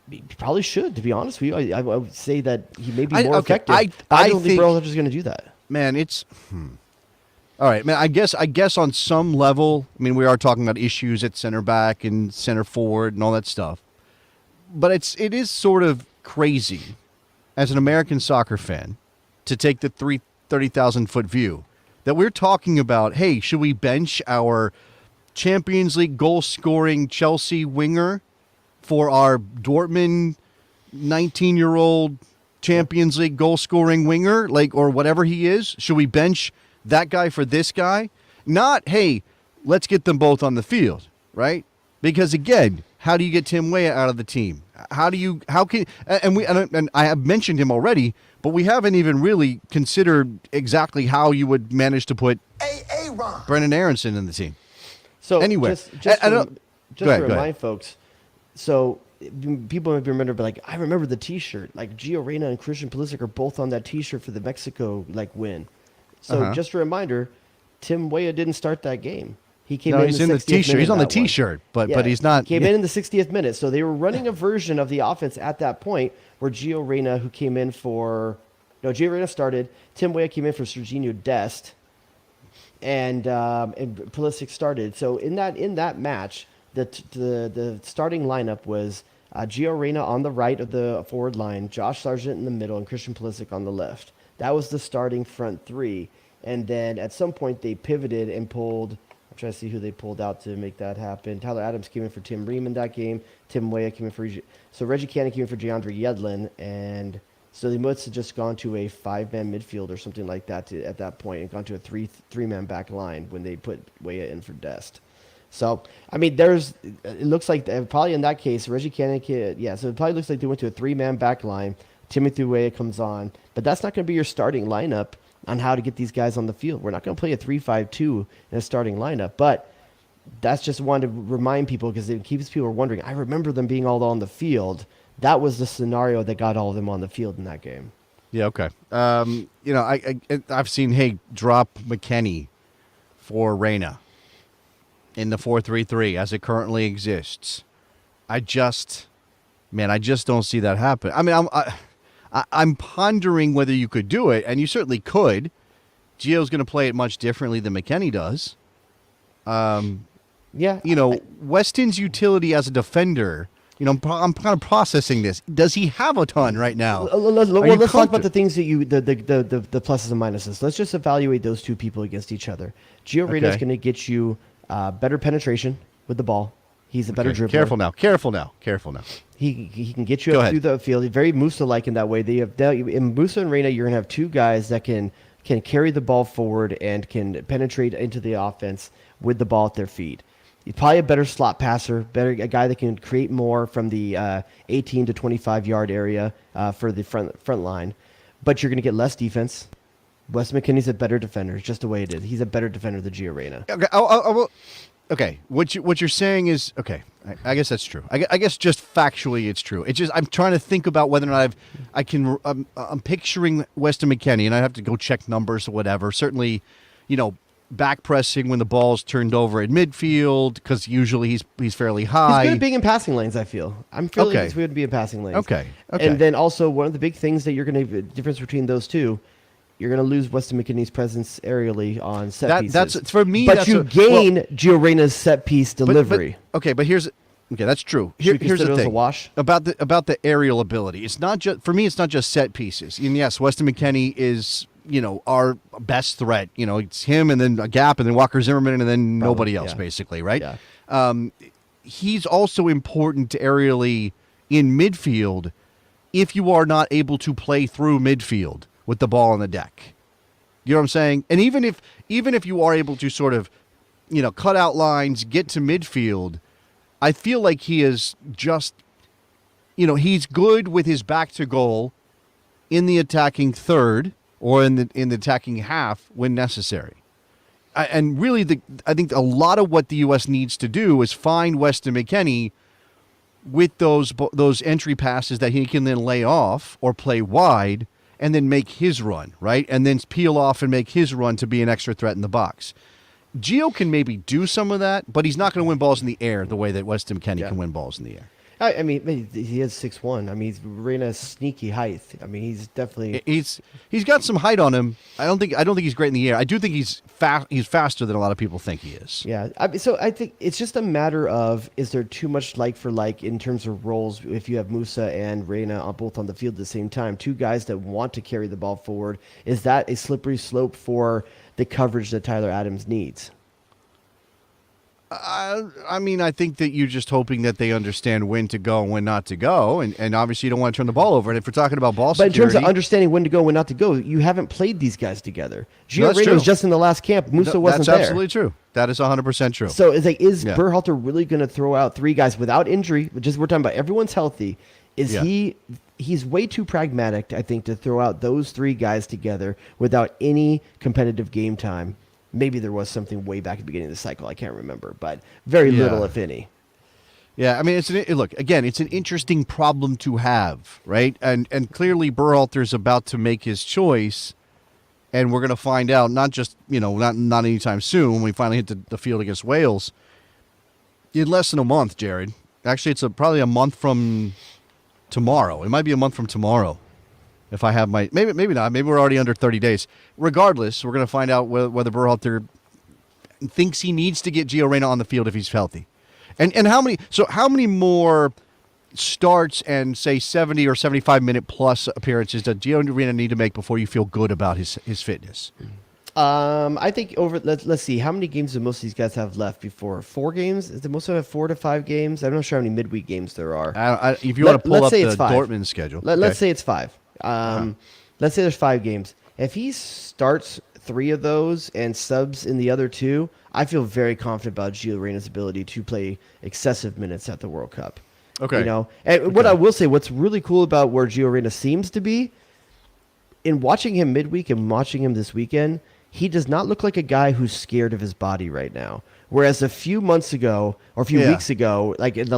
Speaker 4: he probably should, to be honest with you. I would say that he may be more effective. I don't think Berhalter's going to do that.
Speaker 3: Man, it's all right, man. I guess on some level, I mean, we are talking about issues at center back and center forward and all that stuff. But it is sort of crazy as an American soccer fan to take the 30,000-foot view that we're talking about, hey, should we bench our Champions League goal-scoring Chelsea winger for our Dortmund 19-year-old Champions League goal-scoring winger, or whatever he is? Should we bench that guy for this guy? Not, hey, let's get them both on the field, right? Because again, how do you get Tim Weah out of the team? And I have mentioned him already, but we haven't even really considered exactly how you would manage to put Brenden Aronson in the team.
Speaker 4: So
Speaker 3: anyway,
Speaker 4: just to remind folks, so people might remember, but I remember the T-shirt. Like, Gio Reyna and Christian Pulisic are both on that T-shirt for the Mexico win. So just a reminder, Tim Weah didn't start that game. He came in
Speaker 3: he's in the T-shirt. He's on the T-shirt, but he's not.
Speaker 4: Came in the 60th minute. So they were running a version of the offense at that point where Gio Reyna, who came in for, Gio Reyna started. Tim Weah came in for Serginho Dest, and Pulisic started. So in that match, the starting lineup was Gio Reyna on the right of the forward line, Josh Sargent in the middle, and Christian Pulisic on the left. That was the starting front three. And then at some point they pivoted and pulled. I'm trying to see who they pulled out to make that happen. Tyler Adams came in for Tim Ream in that game. Tim Weah came in for Reggie Cannon came in for DeAndre Yedlin, and so they must have just gone to a 5-man midfield or something like that at that point, and gone to a three-man back line when they put Weah in for Dest. So, I mean, it looks like probably in that case, Reggie Cannon, so it probably looks like they went to a 3-man back line, Timothy Weah comes on, but that's not going to be your starting lineup on how to get these guys on the field. We're not going to play a 3-5-2 in a starting lineup, but that's just wanted to remind people because it keeps people wondering. I remember them being all on the field. That was the scenario that got all of them on the field in that game.
Speaker 3: Yeah, okay. I've seen, drop McKinney for Reyna in the 4-3-3 as it currently exists. I just don't see that happen. I mean, I'm pondering whether you could do it, and you certainly could. Gio's going to play it much differently than McKinney does. Weston's utility as a defender, I'm kind of processing this. Does he have a ton right now?
Speaker 4: Let's talk about the things that the pluses and minuses. Let's just evaluate those two people against each other. Gio Reyna is going to get you better penetration with the ball. He's a better dribbler.
Speaker 3: Careful now.
Speaker 4: He can get you up through the field. He's very Musa-like in that way. In Musa and Reyna, you're going to have two guys that can carry the ball forward and can penetrate into the offense with the ball at their feet. He's probably a better slot passer, a guy that can create more from the 18 to 25-yard area for the front line. But you're going to get less defense. Wes McKinney's a better defender. It's just the way it is. He's a better defender than Gio Reyna.
Speaker 3: Okay, okay. What you're saying is okay. I guess that's true. I guess just factually it's true. It's just I'm trying to think about whether or not I'm picturing Weston McKinney, and I have to go check numbers or whatever. Certainly, back pressing when the ball's turned over at midfield because usually he's fairly high.
Speaker 4: He's good at being in passing lanes, I feel. I'm feeling he's good to be in passing lanes.
Speaker 3: Okay.
Speaker 4: And then also one of the big things that you're going to difference between those two, you're going to lose Weston McKinney's presence aerially on set pieces.
Speaker 3: That's for me.
Speaker 4: But you gain Gio Reyna's set piece delivery.
Speaker 3: That's true.
Speaker 4: Here's
Speaker 3: the thing
Speaker 4: a wash
Speaker 3: about the aerial ability. It's not just for me. It's not just set pieces. And yes, Weston McKinney is our best threat. It's him and then a gap and then Walker Zimmerman and then nobody else basically, right?
Speaker 4: Yeah.
Speaker 3: He's also important to aerially in midfield if you are not able to play through midfield with the ball on the deck. You know what I'm saying? And even if you are able to sort of, cut out lines, get to midfield, I feel like he is just, he's good with his back to goal in the attacking third or in the attacking half when necessary. And really, I think a lot of what the U.S. needs to do is find Weston McKinney with those entry passes that he can then lay off or play wide and then make his run, right? And then peel off and make his run to be an extra threat in the box. Gio can maybe do some of that, but he's not going to win balls in the air the way that Weston McKinney can win balls in the air.
Speaker 4: I mean, he is 6'1". I mean, he's Reyna's sneaky height. I mean, he's definitely
Speaker 3: he's got some height on him. I don't think he's great in the air. I do think he's faster than a lot of people think he is.
Speaker 4: Yeah. So I think it's just a matter of, is there too much like for like in terms of roles if you have Musa and Reyna both on the field at the same time, two guys that want to carry the ball forward? Is that a slippery slope for the coverage that Tyler Adams needs?
Speaker 3: I mean, I think that you're just hoping that they understand when to go and when not to go, and obviously you don't want to turn the ball over. And if we're talking about ball security,
Speaker 4: but in terms of understanding when to go and when not to go, you haven't played these guys together. Gio Reyna was just in the last camp. Musa wasn't there.
Speaker 3: That's absolutely true. That is 100% true.
Speaker 4: So it's like, is Berhalter really going to throw out three guys without injury? We're talking about everyone's healthy. He's way too pragmatic, I think, to throw out those three guys together without any competitive game time. Maybe there was something way back at the beginning of the cycle. I can't remember, but very little, if any.
Speaker 3: Yeah, I mean, it's an interesting problem to have, right? And clearly Berhalter's about to make his choice, and we're going to find out not just, not anytime soon when we finally hit the field against Wales. In less than a month, Jared. Actually, it's probably a month from tomorrow. It might be a month from tomorrow. If I have maybe not. Maybe we're already under 30 days. Regardless, we're going to find out whether Berhalter thinks he needs to get Gio Reyna on the field if he's healthy, and how many more starts and say 70 or 75 minute plus appearances does Gio Reyna need to make before you feel good about his fitness?
Speaker 4: I think let's see, how many games do most of these guys have left before 4 games? Is it most of them have 4 to 5 games? I'm not sure how many midweek games there are.
Speaker 3: If you want to pull up the Dortmund schedule,
Speaker 4: let's say it's 5. Let's say there's 5 games. If he starts 3 of those and subs in the other 2, I feel very confident about Gio Reyna's ability to play excessive minutes at the World Cup.
Speaker 3: Okay.
Speaker 4: You know, and what I will say, what's really cool about where Gio Reyna seems to be, in watching him midweek and watching him this weekend, he does not look like a guy who's scared of his body right now. Whereas a few months ago or a few weeks ago, like in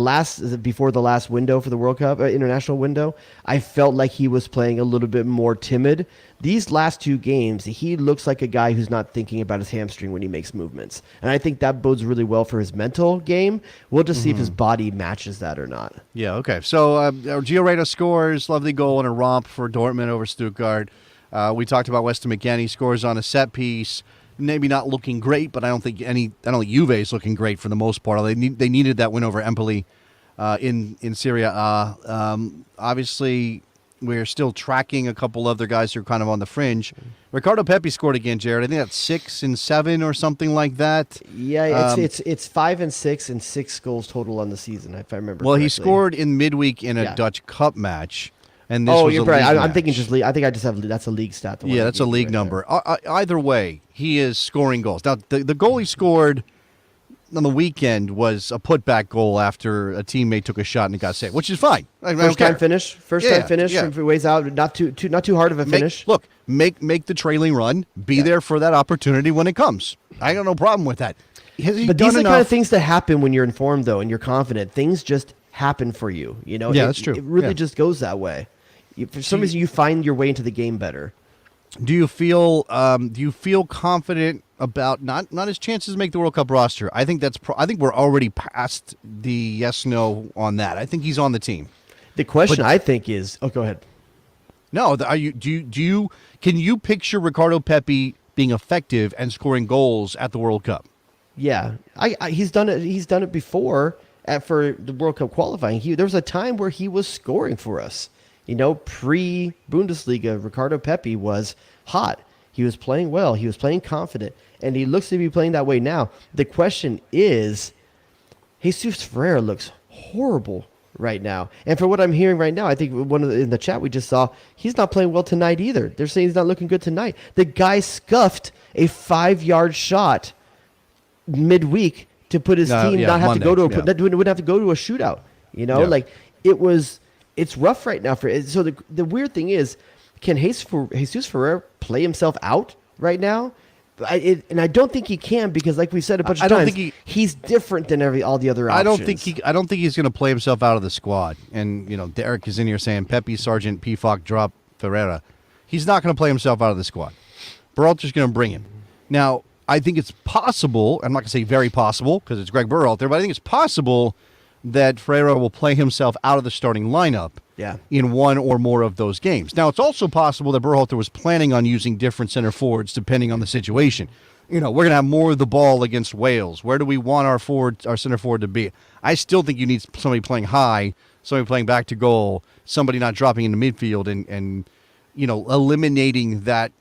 Speaker 4: before the last window for the World Cup, international window, I felt like he was playing a little bit more timid. These last 2 games, he looks like a guy who's not thinking about his hamstring when he makes movements. And I think that bodes really well for his mental game. We'll just see if his body matches that or not.
Speaker 3: Yeah, okay. So Gio Reyna scores, lovely goal and a romp for Dortmund over Stuttgart. We talked about Weston McKennie. He scores on a set piece. Maybe not looking great, but I don't think Juve is looking great for the most part. They needed that win over Empoli in Serie A. Obviously, we're still tracking a couple other guys who are kind of on the fringe. Ricardo Pepi scored again, Jared. I think that's 6 and 7 or something like that.
Speaker 4: Yeah, it's 5 and 6 and 6 goals total on the season, if I remember.
Speaker 3: Well,
Speaker 4: correctly.
Speaker 3: he scored in midweek in a Dutch Cup match. And this
Speaker 4: you're right. I'm thinking just league. I think I just have that's a league stat.
Speaker 3: Yeah, that's a league number. Either way, he is scoring goals. Now, the goal he scored on the weekend was a putback goal after a teammate took a shot and it got saved, which is fine.
Speaker 4: First time finish from ways out. Not too hard of a finish.
Speaker 3: Make the trailing run. Be there for that opportunity when it comes. I got no problem with that.
Speaker 4: But these are the kind of things that happen when you're informed, though, and you're confident. Things just happen for you. You know.
Speaker 3: Yeah, that's true.
Speaker 4: It really just goes that way. For some reason, you find your way into the game better.
Speaker 3: Do you feel confident about not his chances to make the World Cup roster? I think I think we're already past the yes/no on that. I think he's on the team.
Speaker 4: The question I think is, go ahead.
Speaker 3: No, can you picture Ricardo Pepi being effective and scoring goals at the World Cup?
Speaker 4: Yeah, he's done it. He's done it before for the World Cup qualifying. There was a time where he was scoring for us. You know, pre-Bundesliga, Ricardo Pepi was hot. He was playing well. He was playing confident. And he looks to be playing that way now. The question is, Jesus Ferreira looks horrible right now. And for what I'm hearing right now, I think in the chat we just saw, he's not playing well tonight either. They're saying he's not looking good tonight. The guy scuffed a 5-yard shot midweek to put his team wouldn't have to go to a shootout. You know, it's rough right now so the weird thing is, can Jesus Ferreira play himself out right now? And I don't think he can, because like we said a bunch of times, he's different than all the other options.
Speaker 3: I don't think he's going to play himself out of the squad. And you know, Derek is in here saying Pepi, Sargent, Pifok, drop Ferreira. He's not going to play himself out of the squad. Berhalter's going to bring him. Now, I think it's possible. I'm not going to say very possible because it's Greg Berhalter, but I think it's possible that Ferreira will play himself out of the starting lineup in one or more of those games. Now, it's also possible that Berhalter was planning on using different center forwards depending on the situation. You know, we're going to have more of the ball against Wales. Where do we want our center forward to be? I still think you need somebody playing high, somebody playing back to goal, somebody not dropping into midfield and you know, eliminating that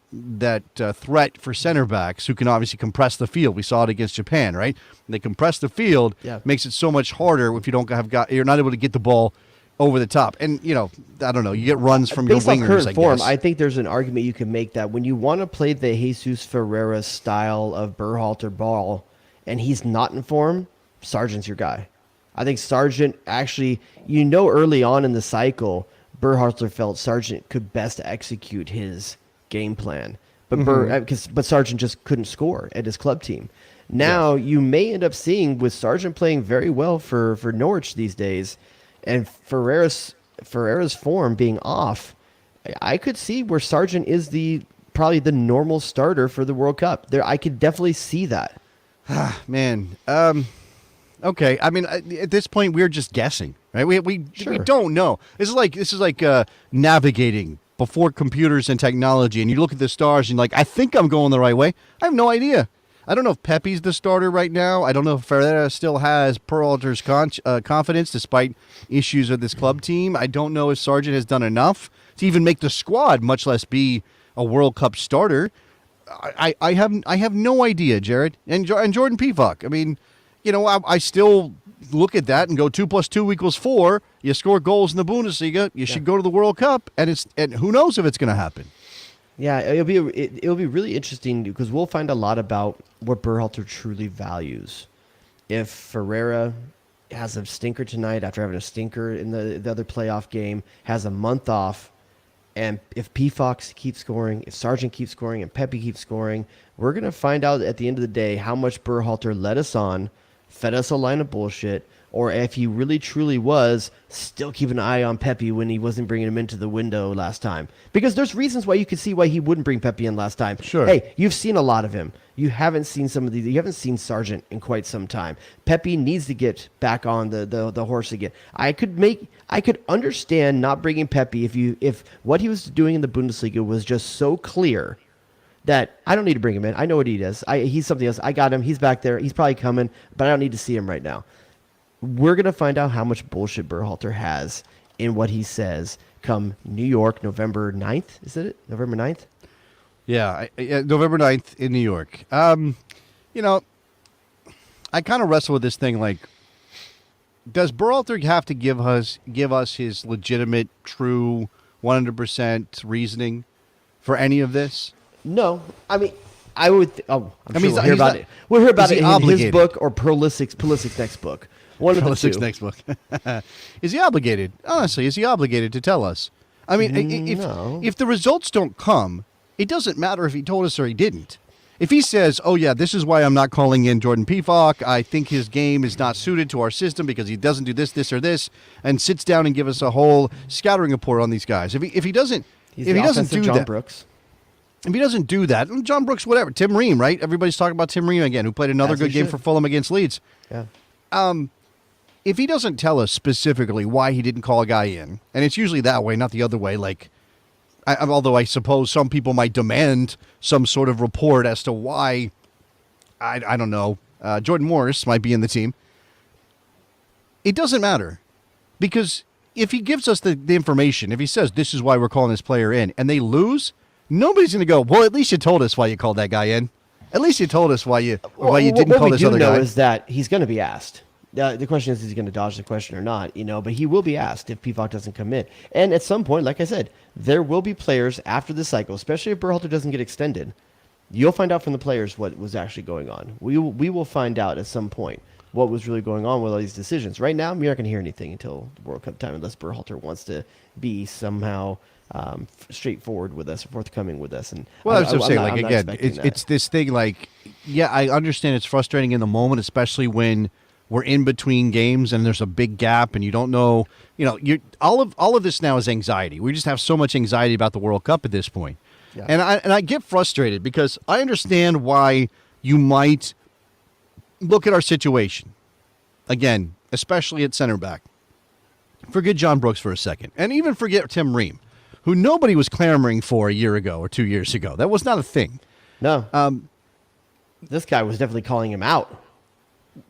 Speaker 3: threat for center backs who can obviously compress the field. We saw it against Japan, right? They compress the field, makes it so much harder if you don't you're not able to get the ball over the top. And you know, I don't know, you get runs from your wingers.
Speaker 4: Based on current form,
Speaker 3: guess.
Speaker 4: I think there's an argument you can make that when you want to play the Jesus Ferreira style of Berhalter ball, and he's not in form, Sargent's your guy. I think Sargent actually, early on in the cycle, Berhalter felt Sargent could best execute his game plan, but Sargent just couldn't score at his club team. Now you may end up seeing with Sargent playing very well for Norwich these days, and Ferreira's form being off. I could see where Sargent is probably the normal starter for the World Cup. I could definitely see that.
Speaker 3: Man, okay. I mean, at this point, we're just guessing, right? We don't know. This is like navigating before computers and technology, and you look at the stars and you're like, I think I'm going the right way. I have no idea. I don't know if Pepi's the starter right now. I don't know if Ferreira still has Berhalter's confidence despite issues with this club team. I don't know if Sargent has done enough to even make the squad, much less be a World Cup starter. I have no idea, Jared. And Jordan Pifok. I mean, you know, I still look at that and go 2 + 2 = 4. You score goals in the Bundesliga, you should go to the World Cup, and who knows if it's going to happen.
Speaker 4: Yeah, it'll be really interesting because we'll find a lot about what Berhalter truly values. If Ferreira has a stinker tonight after having a stinker in the other playoff game, has a month off. And if P. Fox keeps scoring, if Sargent keeps scoring, and Pepi keeps scoring, we're going to find out at the end of the day how much Berhalter led us on, fed us a line of bullshit, or if he really truly was still keeping an eye on Pepi when he wasn't bringing him into the window last time. Because there's reasons why you could see why he wouldn't bring Pepi in last time.
Speaker 3: Sure.
Speaker 4: Hey, you've seen a lot of him. You haven't seen some of these. You haven't seen Sargent in quite some time. Pepi needs to get back on the horse again. I could understand not bringing Pepi if what he was doing in the Bundesliga was just so clear that I don't need to bring him in. I know what he does. He's something else. I got him. He's back there. He's probably coming, but I don't need to see him right now. We're going to find out how much bullshit Berhalter has in what he says come New York, November 9th. Is it November 9th?
Speaker 3: Yeah, November 9th in New York. I kind of wrestle with this thing like, does Berhalter have to give us his legitimate, true, 100% reasoning for any of this?
Speaker 4: No. I mean, I would... I'm sure
Speaker 3: mean,
Speaker 4: we'll hear about it. We'll hear about it in his book or Pulisic's next book. One of the two.
Speaker 3: Next book. Is he obligated? Honestly, is he obligated to tell us? I mean, if the results don't come, it doesn't matter if he told us or he didn't. If he says, oh, yeah, this is why I'm not calling in Jordan Pefok, I think his game is not suited to our system because he doesn't do this, or this, and sits down and give us a whole scattering report on these guys. If he doesn't do that,
Speaker 4: Brooks.
Speaker 3: If he doesn't do that, John Brooks, whatever, Tim Ream, right? Everybody's talking about Tim Ream again, who played another good game for Fulham against Leeds.
Speaker 4: Yeah.
Speaker 3: If he doesn't tell us specifically why he didn't call a guy in, and it's usually that way, not the other way, like, although I suppose some people might demand some sort of report as to why, I don't know, Jordan Morris might be in the team. It doesn't matter. Because if he gives us the information, if he says this is why we're calling this player in, and they lose, nobody's going to go, well, at least you told us why you called that guy in. At least you told us why you didn't call this other guy.
Speaker 4: What we do know is that he's going to be asked. The question is he going to dodge the question or not? But he will be asked if Pefok doesn't come in. And at some point, like I said, there will be players after the cycle, especially if Berhalter doesn't get extended. You'll find out from the players what was actually going on. We will find out at some point what was really going on with all these decisions. Right now, we're not going to hear anything until the World Cup time, unless Berhalter wants to be somehow straightforward with us, forthcoming with us. And
Speaker 3: well, I was saying, again, it's this thing like, yeah, I understand it's frustrating in the moment, especially when we're in between games and there's a big gap and you don't know, all of this now is anxiety. We just have so much anxiety about the World Cup at this point. Yeah. And I get frustrated because I understand why you might look at our situation. Again, especially at center back. Forget John Brooks for a second. And even forget Tim Ream, who nobody was clamoring for a year ago or 2 years ago. That was not a thing.
Speaker 4: No. This guy was definitely calling him out.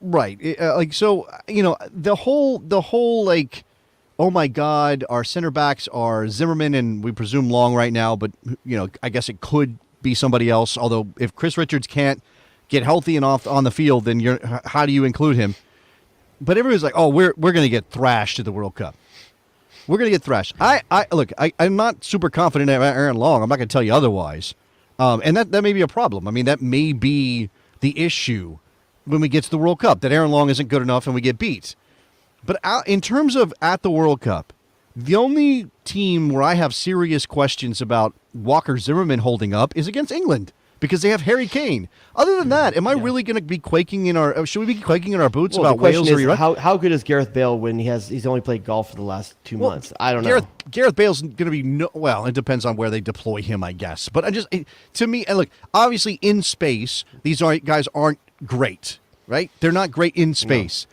Speaker 3: Right. The whole like, oh my God, our center backs are Zimmerman and we presume Long right now, but I guess it could be somebody else. Although if Chris Richards can't get healthy and off on the field, then how do you include him? But everyone's like, oh, we're going to get thrashed at the World Cup. We're going to get thrashed. I'm not super confident in Aaron Long. I'm not going to tell you otherwise. And that may be a problem. I mean, that may be the issue when we get to the World Cup, that Aaron Long isn't good enough and we get beat. But in terms of at the World Cup, the only team where I have serious questions about Walker Zimmerman holding up is against England because they have Harry Kane. Other than that, am I really going to be quaking in our? Should we be quaking in our boots about Wales or Iran?
Speaker 4: How good is Gareth Bale when he's only played golf for the last 2 months? I don't know.
Speaker 3: Gareth Bale's going to be it depends on where they deploy him, I guess. But to me, and look, obviously in space, these guys aren't great, right? They're not great in space.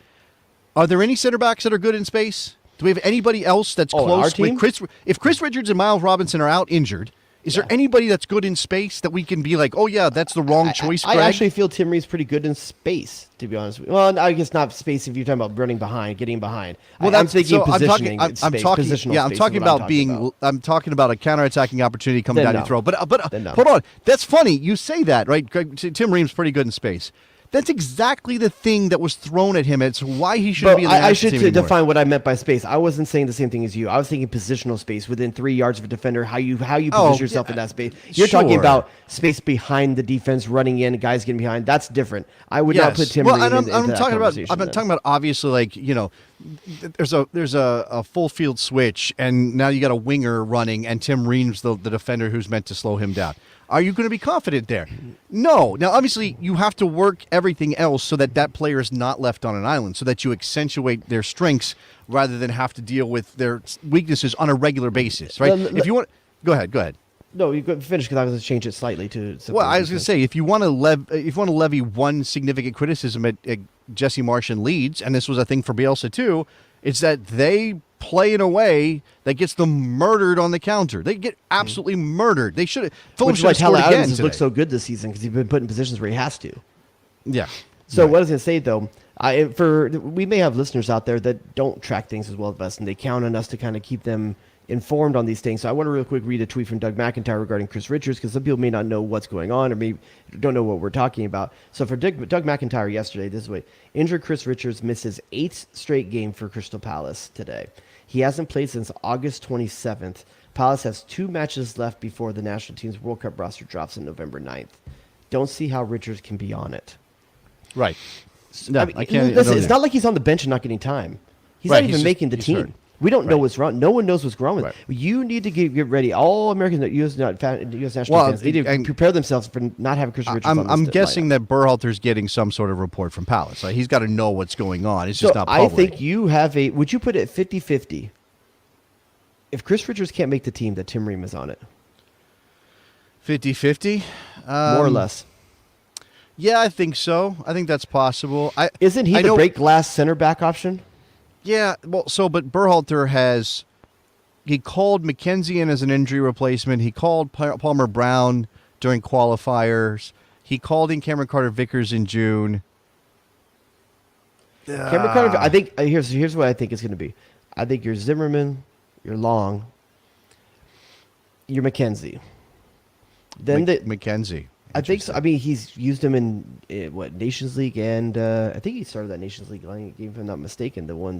Speaker 3: No. Are there any center backs that are good in space? Do we have anybody else that's close?
Speaker 4: Our team?
Speaker 3: If Chris Richards and Miles Robinson are out injured, is there anybody that's good in space that we can be like, oh yeah, that's the wrong choice, Greg?
Speaker 4: I actually feel Tim Ream's pretty good in space, to be honest with you. Well, I guess not space if you're talking about running behind, getting behind. Well, I'm thinking positioning. I'm
Speaker 3: talking about a counterattacking opportunity coming down your throat. But hold on, that's funny. You say that, right? Greg, Tim Ream's pretty good in space. That's exactly the thing that was thrown at him. It's why he shouldn't be in the
Speaker 4: I
Speaker 3: national
Speaker 4: should
Speaker 3: team anymore.
Speaker 4: define what I meant by space. I wasn't saying the same thing as you. I was thinking positional space within 3 yards of a defender. How you position yourself in that space. You're talking
Speaker 3: sure.
Speaker 4: about space behind the defense, running in, guys getting behind. That's different. I would not put Tim Ream into that conversation.
Speaker 3: I'm talking about obviously, like, you know, there's a full field switch, and now you got a winger running, and Tim Ream's the defender who's meant to slow him down. Are you going to be confident there? No. Now, obviously, you have to work everything else so that player is not left on an island, so that you accentuate their strengths rather than have to deal with their weaknesses on a regular basis, right? If you want, go ahead.
Speaker 4: No, you go finish because I was going to change it slightly to.
Speaker 3: Well, I was going to say, if you want to levy one significant criticism at Jesse Marsch and Leeds, and this was a thing for Bielsa too, it's that they play in a way that gets them murdered on the counter. They get absolutely murdered. They should.
Speaker 4: Which is why Tyler Adams has looked so good this season because he's been put in positions where he has to.
Speaker 3: Yeah.
Speaker 4: So what I was going to say though, we may have listeners out there that don't track things as well as us, and they count on us to kind of keep them informed on these things. So I want to real quick read a tweet from Doug McIntyre regarding Chris Richards, because some people may not know what's going on or maybe don't know what we're talking about. So for Doug McIntyre yesterday, this is what injured Chris Richards misses 8th straight game for Crystal Palace today. He hasn't played since August 27th. Palace has 2 matches left before the national team's World Cup roster drops on November 9th. Don't see how Richards can be on it.
Speaker 3: Right. No, I can't.
Speaker 4: Listen, it's not like he's on the bench and not getting time. He's not even making the team.
Speaker 3: Hurt.
Speaker 4: We don't know what's wrong. No one knows what's wrong with
Speaker 3: Right.
Speaker 4: it. You need to get ready. All American U.S. national fans need to prepare themselves for not having Chris Richards on this
Speaker 3: I'm guessing
Speaker 4: lineup.
Speaker 3: that Berhalter's getting some sort of report from Palace. Like, he's got to know what's going on. It's just not public.
Speaker 4: I think you have would you put it 50-50? If Chris Richards can't make the team, that Tim Ream is on it.
Speaker 3: 50-50?
Speaker 4: More or less.
Speaker 3: Yeah, I think so. I think that's possible.
Speaker 4: Isn't he the break glass center back option?
Speaker 3: Yeah, well, but Berhalter he called McKenzie in as an injury replacement. He called Palmer Brown during qualifiers. He called in Cameron Carter-Vickers in June.
Speaker 4: Cameron Carter, I think here's what I think it's going to be. I think you're Zimmerman, you're Long, you're McKenzie. Then
Speaker 3: McKenzie.
Speaker 4: I think so. I mean, he's used him in Nations League, and I think he started that Nations League game, if I'm not mistaken. The one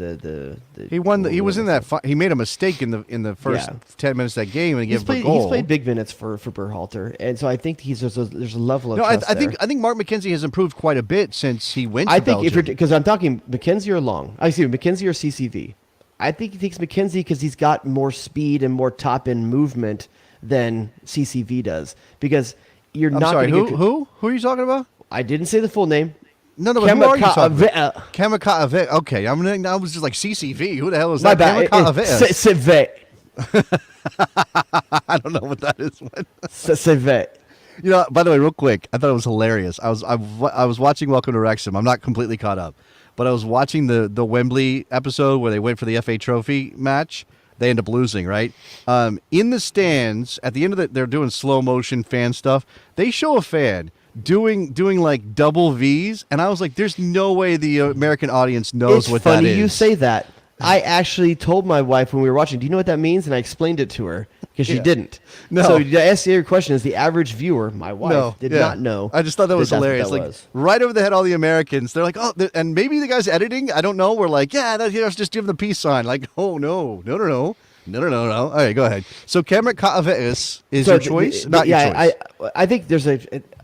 Speaker 3: he won. He was in that. He made a mistake in the first 10 minutes of that game, and he gave up a goal.
Speaker 4: He's played big minutes for Berhalter, and so I think there's a level of trust
Speaker 3: I think Mark McKenzie has improved quite a bit since he went.
Speaker 4: I
Speaker 3: to
Speaker 4: think
Speaker 3: Belgium.
Speaker 4: because I'm talking McKenzie or Long. I see McKenzie or CCV. I think he takes McKenzie because he's got more speed and more top end movement than CCV does. Because you're not.
Speaker 3: Sorry, who are you talking about?
Speaker 4: I didn't say the full name.
Speaker 3: No, but who are you talking about? Kamikaze. Okay, I was just like CCV. Who the hell is that?
Speaker 4: Kamikaze.
Speaker 3: I don't know what that is.
Speaker 4: CV.
Speaker 3: You know, by the way, real quick, I thought it was hilarious. I was watching Welcome to Wrexham. I'm not completely caught up, but I was watching the Wembley episode where they went for the FA Trophy match. They end up losing, right? In the stands, at the end of they're doing slow motion fan stuff. They show a fan doing like double V's, and I was like, "There's no way the American audience knows what that is."
Speaker 4: It's funny you say that. I actually told my wife when we were watching, "Do you know what that means?" And I explained it to her because she didn't.
Speaker 3: No.
Speaker 4: So to answer your question, is the average viewer, my wife, did not know.
Speaker 3: I just thought that was hilarious. Like right over the head, all the Americans. They're like, "Oh," and maybe the guys editing, I don't know. We're like, "Yeah, just give them the peace sign." Like, "Oh no. All right, go ahead." So Cameron Carter-Vickers is your choice, not your choice.
Speaker 4: I think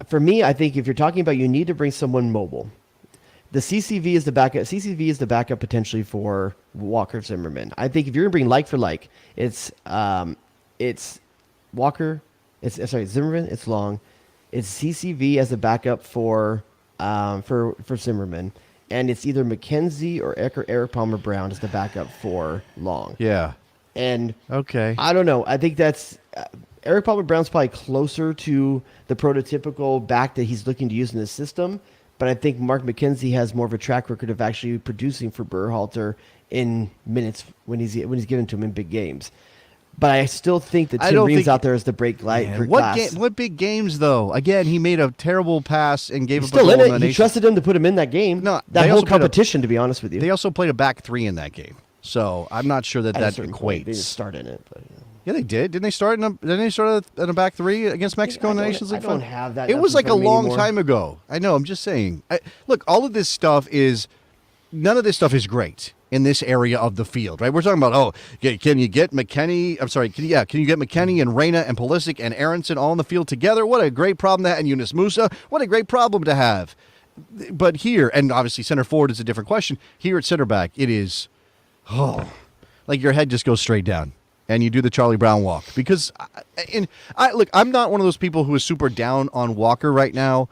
Speaker 4: for me, I think if you're talking about you need to bring someone mobile. The CCV is the backup. CCV is the backup potentially for Walker Zimmerman. I think if you're gonna bring like for like, it's Walker. Zimmerman. It's Long. It's CCV as a backup for Zimmerman, and it's either McKenzie or Eric Palmer Brown as the backup for Long.
Speaker 3: Yeah.
Speaker 4: And
Speaker 3: okay,
Speaker 4: I don't know. I think that's Eric Palmer Brown's probably closer to the prototypical back that he's looking to use in the system. But I think Mark McKenzie has more of a track record of actually producing for Berhalter in minutes when he's given to him in big games. But I still think that Tim Ream's out there as the break glass.
Speaker 3: What big games though? Again, he made a terrible pass and gave up
Speaker 4: still
Speaker 3: a goal
Speaker 4: in it. He trusted him to put him in that game.
Speaker 3: No,
Speaker 4: that whole competition. To be honest with you,
Speaker 3: they also played a back three in that game. So I'm not sure that equates.
Speaker 4: They didn't start in it, but
Speaker 3: Yeah, they did. Didn't they start in a back three against Mexico in the Nations League?
Speaker 4: I don't have that.
Speaker 3: It was like a long
Speaker 4: anymore.
Speaker 3: time ago. I know. I'm just saying. Look, all of this stuff is none of this stuff is great in this area of the field, right? We're talking about can you get McKennie? I'm sorry. Can you get McKennie and Reyna and Pulisic and Aronson all on the field together? What a great problem to have. And Yunus Musa. What a great problem to have. But here, and obviously center forward is a different question. Here at center back, it is, like your head just goes straight down. And you do the Charlie Brown walk. Because, look, I'm not one of those people who is super down on Walker right now.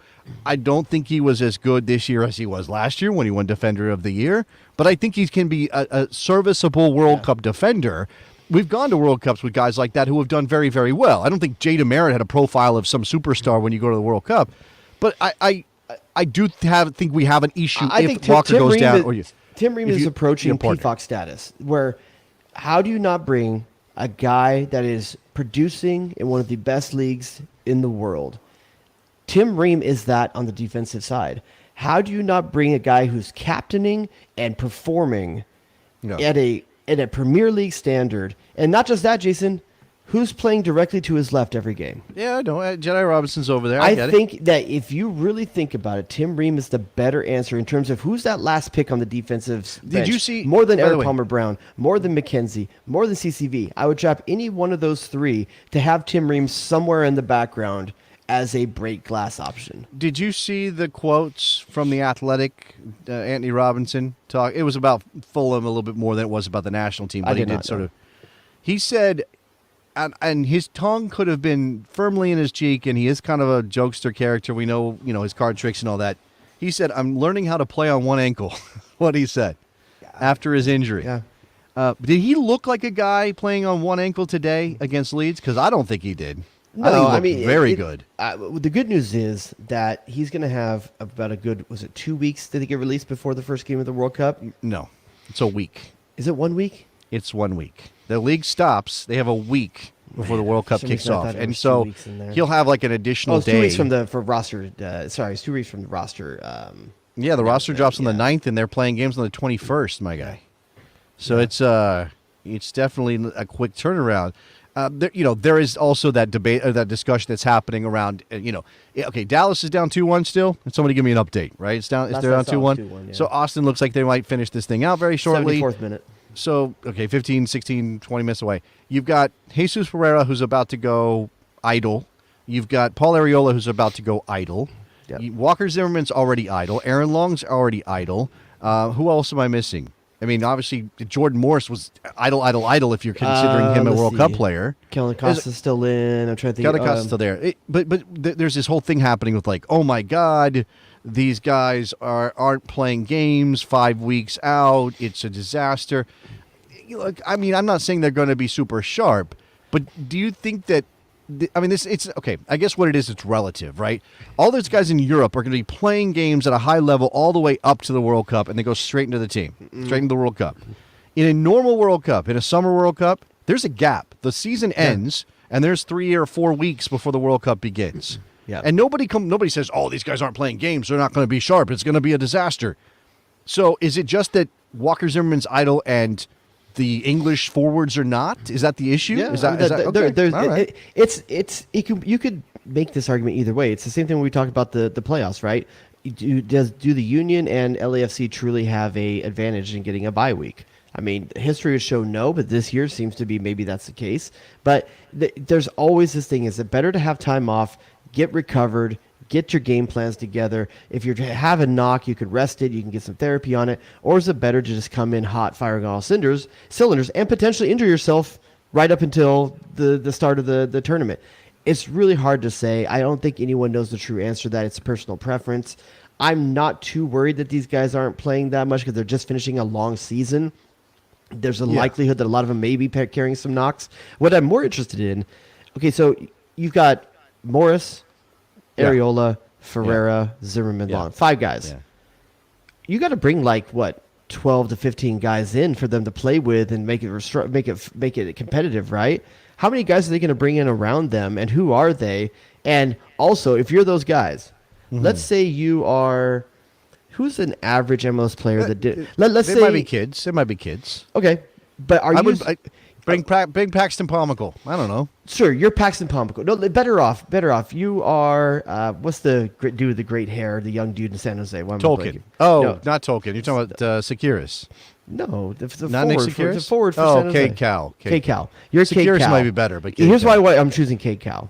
Speaker 3: I don't think he was as good this year as he was last year when he won Defender of the Year. But I think he can be a serviceable World Cup defender. We've gone to World Cups with guys like that who have done very, very well. I don't think Jay DeMerit had a profile of some superstar when you go to the World Cup. But I do think we have an issue if Walker goes down.
Speaker 4: Tim Ream is approaching PFOC status, where how do you not bring a guy that is producing in one of the best leagues in the world? Tim Ream is that on the defensive side. How do you not bring a guy who's captaining and performing at a Premier League standard? And not just that, Jason, who's playing directly to his left every game?
Speaker 3: Yeah, I know. Jedi Robinson's over there.
Speaker 4: I think that if you really think about it, Tim Ream is the better answer in terms of who's that last pick on the defensive bench.
Speaker 3: Did you see
Speaker 4: more than Eric Palmer-Brown, more than McKenzie, more than CCV? I would drop any one of those three to have Tim Ream somewhere in the background as a break glass option.
Speaker 3: Did you see the quotes from the Athletic, Anthony Robinson talk? It was about Fulham a little bit more than it was about the national team. But he said, and his tongue could have been firmly in his cheek, and he is kind of a jokester character. We know, his card tricks and all that. He said, "I'm learning how to play on one ankle." What he said after his injury.
Speaker 4: Yeah.
Speaker 3: Did he look like a guy playing on one ankle today against Leeds? Because I don't think he did.
Speaker 4: No,
Speaker 3: I mean, very good.
Speaker 4: The good news is that he's going to have about 2 weeks to get released before the first game of the World Cup?
Speaker 3: No, it's a week.
Speaker 4: Is it 1 week?
Speaker 3: It's 1 week. The league stops. They have a week before the World Cup kicks off, and so he'll have like an additional day.
Speaker 4: 2 weeks from the roster. It's 2 weeks from the roster.
Speaker 3: The roster drops on the 9th, and they're playing games on the 21st, my guy. So it's definitely a quick turnaround. There is also that debate, that discussion that's happening around. Dallas is down 2-1 still. And somebody give me an update. Right, they're down 2-1. So Austin looks like they might finish this thing out very shortly.
Speaker 4: 74th minute.
Speaker 3: So 15, 16, 20 minutes away. You've got Jesus Pereira who's about to go idle. You've got Paul Arriola who's about to go idle. Yep. Walker Zimmerman's already idle. Aaron Long's already idle. Who else am I missing? I mean, obviously, Jordan Morris was idle if you're considering him a World Cup player.
Speaker 4: Kellen Costa's still in. I'm trying to think.
Speaker 3: Kellen Costa's still there. But there's this whole thing happening with like, oh my God, these guys aren't playing games 5 weeks out. It's a disaster. Look, I mean, I'm not saying they're going to be super sharp, but do you think that? It's okay. I guess what it is, it's relative, right? All those guys in Europe are going to be playing games at a high level all the way up to the World Cup, and they go straight into the team, straight into the World Cup. In a normal World Cup, in a summer World Cup, there's a gap. The season ends, and there's 3 or 4 weeks before the World Cup begins.
Speaker 4: Yeah.
Speaker 3: And nobody says, "Oh, these guys aren't playing games. They're not going to be sharp. It's going to be a disaster." So, is it just that Walker Zimmerman's idle and the English forwards are not? Is that the issue?
Speaker 4: Yeah, you could make this argument either way. It's the same thing when we talk about the playoffs, right? Do the Union and LAFC truly have a advantage in getting a bye week? I mean, history would show no, but this year seems to be maybe that's the case. But there's always this thing: is it better to have time off, get recovered, get your game plans together? If you have a knock, you could rest it, you can get some therapy on it, or is it better to just come in hot, firing all cylinders, and potentially injure yourself right up until the start of the tournament? It's really hard to say. I don't think anyone knows the true answer to that. It's a personal preference. I'm not too worried that these guys aren't playing that much because they're just finishing a long season. There's a likelihood that a lot of them may be carrying some knocks. What I'm more interested in, so you've got Morris, Arriola, Ferreira, Zimmerman, Long. 5 guys. Yeah. You got to bring 12 to 15 guys in for them to play with and make it competitive, right? How many guys are they going to bring in around them, and who are they? And also, if you're those guys, let's say you are. Who's an average MLS player that did? Let's say
Speaker 3: might be kids. It might be kids.
Speaker 4: Okay, but
Speaker 3: Bring Paxton Pomykal. I don't know.
Speaker 4: Sure, you're Paxton Pomykal. No, better off. You are what's the dude with the great hair, the young dude in San Jose? Why am I
Speaker 3: Tolkien.
Speaker 4: blanking?
Speaker 3: Oh,
Speaker 4: No.
Speaker 3: not Tolkien. You're talking about Sekiris.
Speaker 4: No, the
Speaker 3: Not Nick
Speaker 4: forward for, the
Speaker 3: Sekiris?
Speaker 4: forward for
Speaker 3: Oh,
Speaker 4: San Jose.
Speaker 3: Cade Cowell.
Speaker 4: Cade Cowell. You're Cade
Speaker 3: Sekiris
Speaker 4: Cowell.
Speaker 3: might be better, but Cade
Speaker 4: here's
Speaker 3: Cowell.
Speaker 4: why I'm choosing Cade Cowell.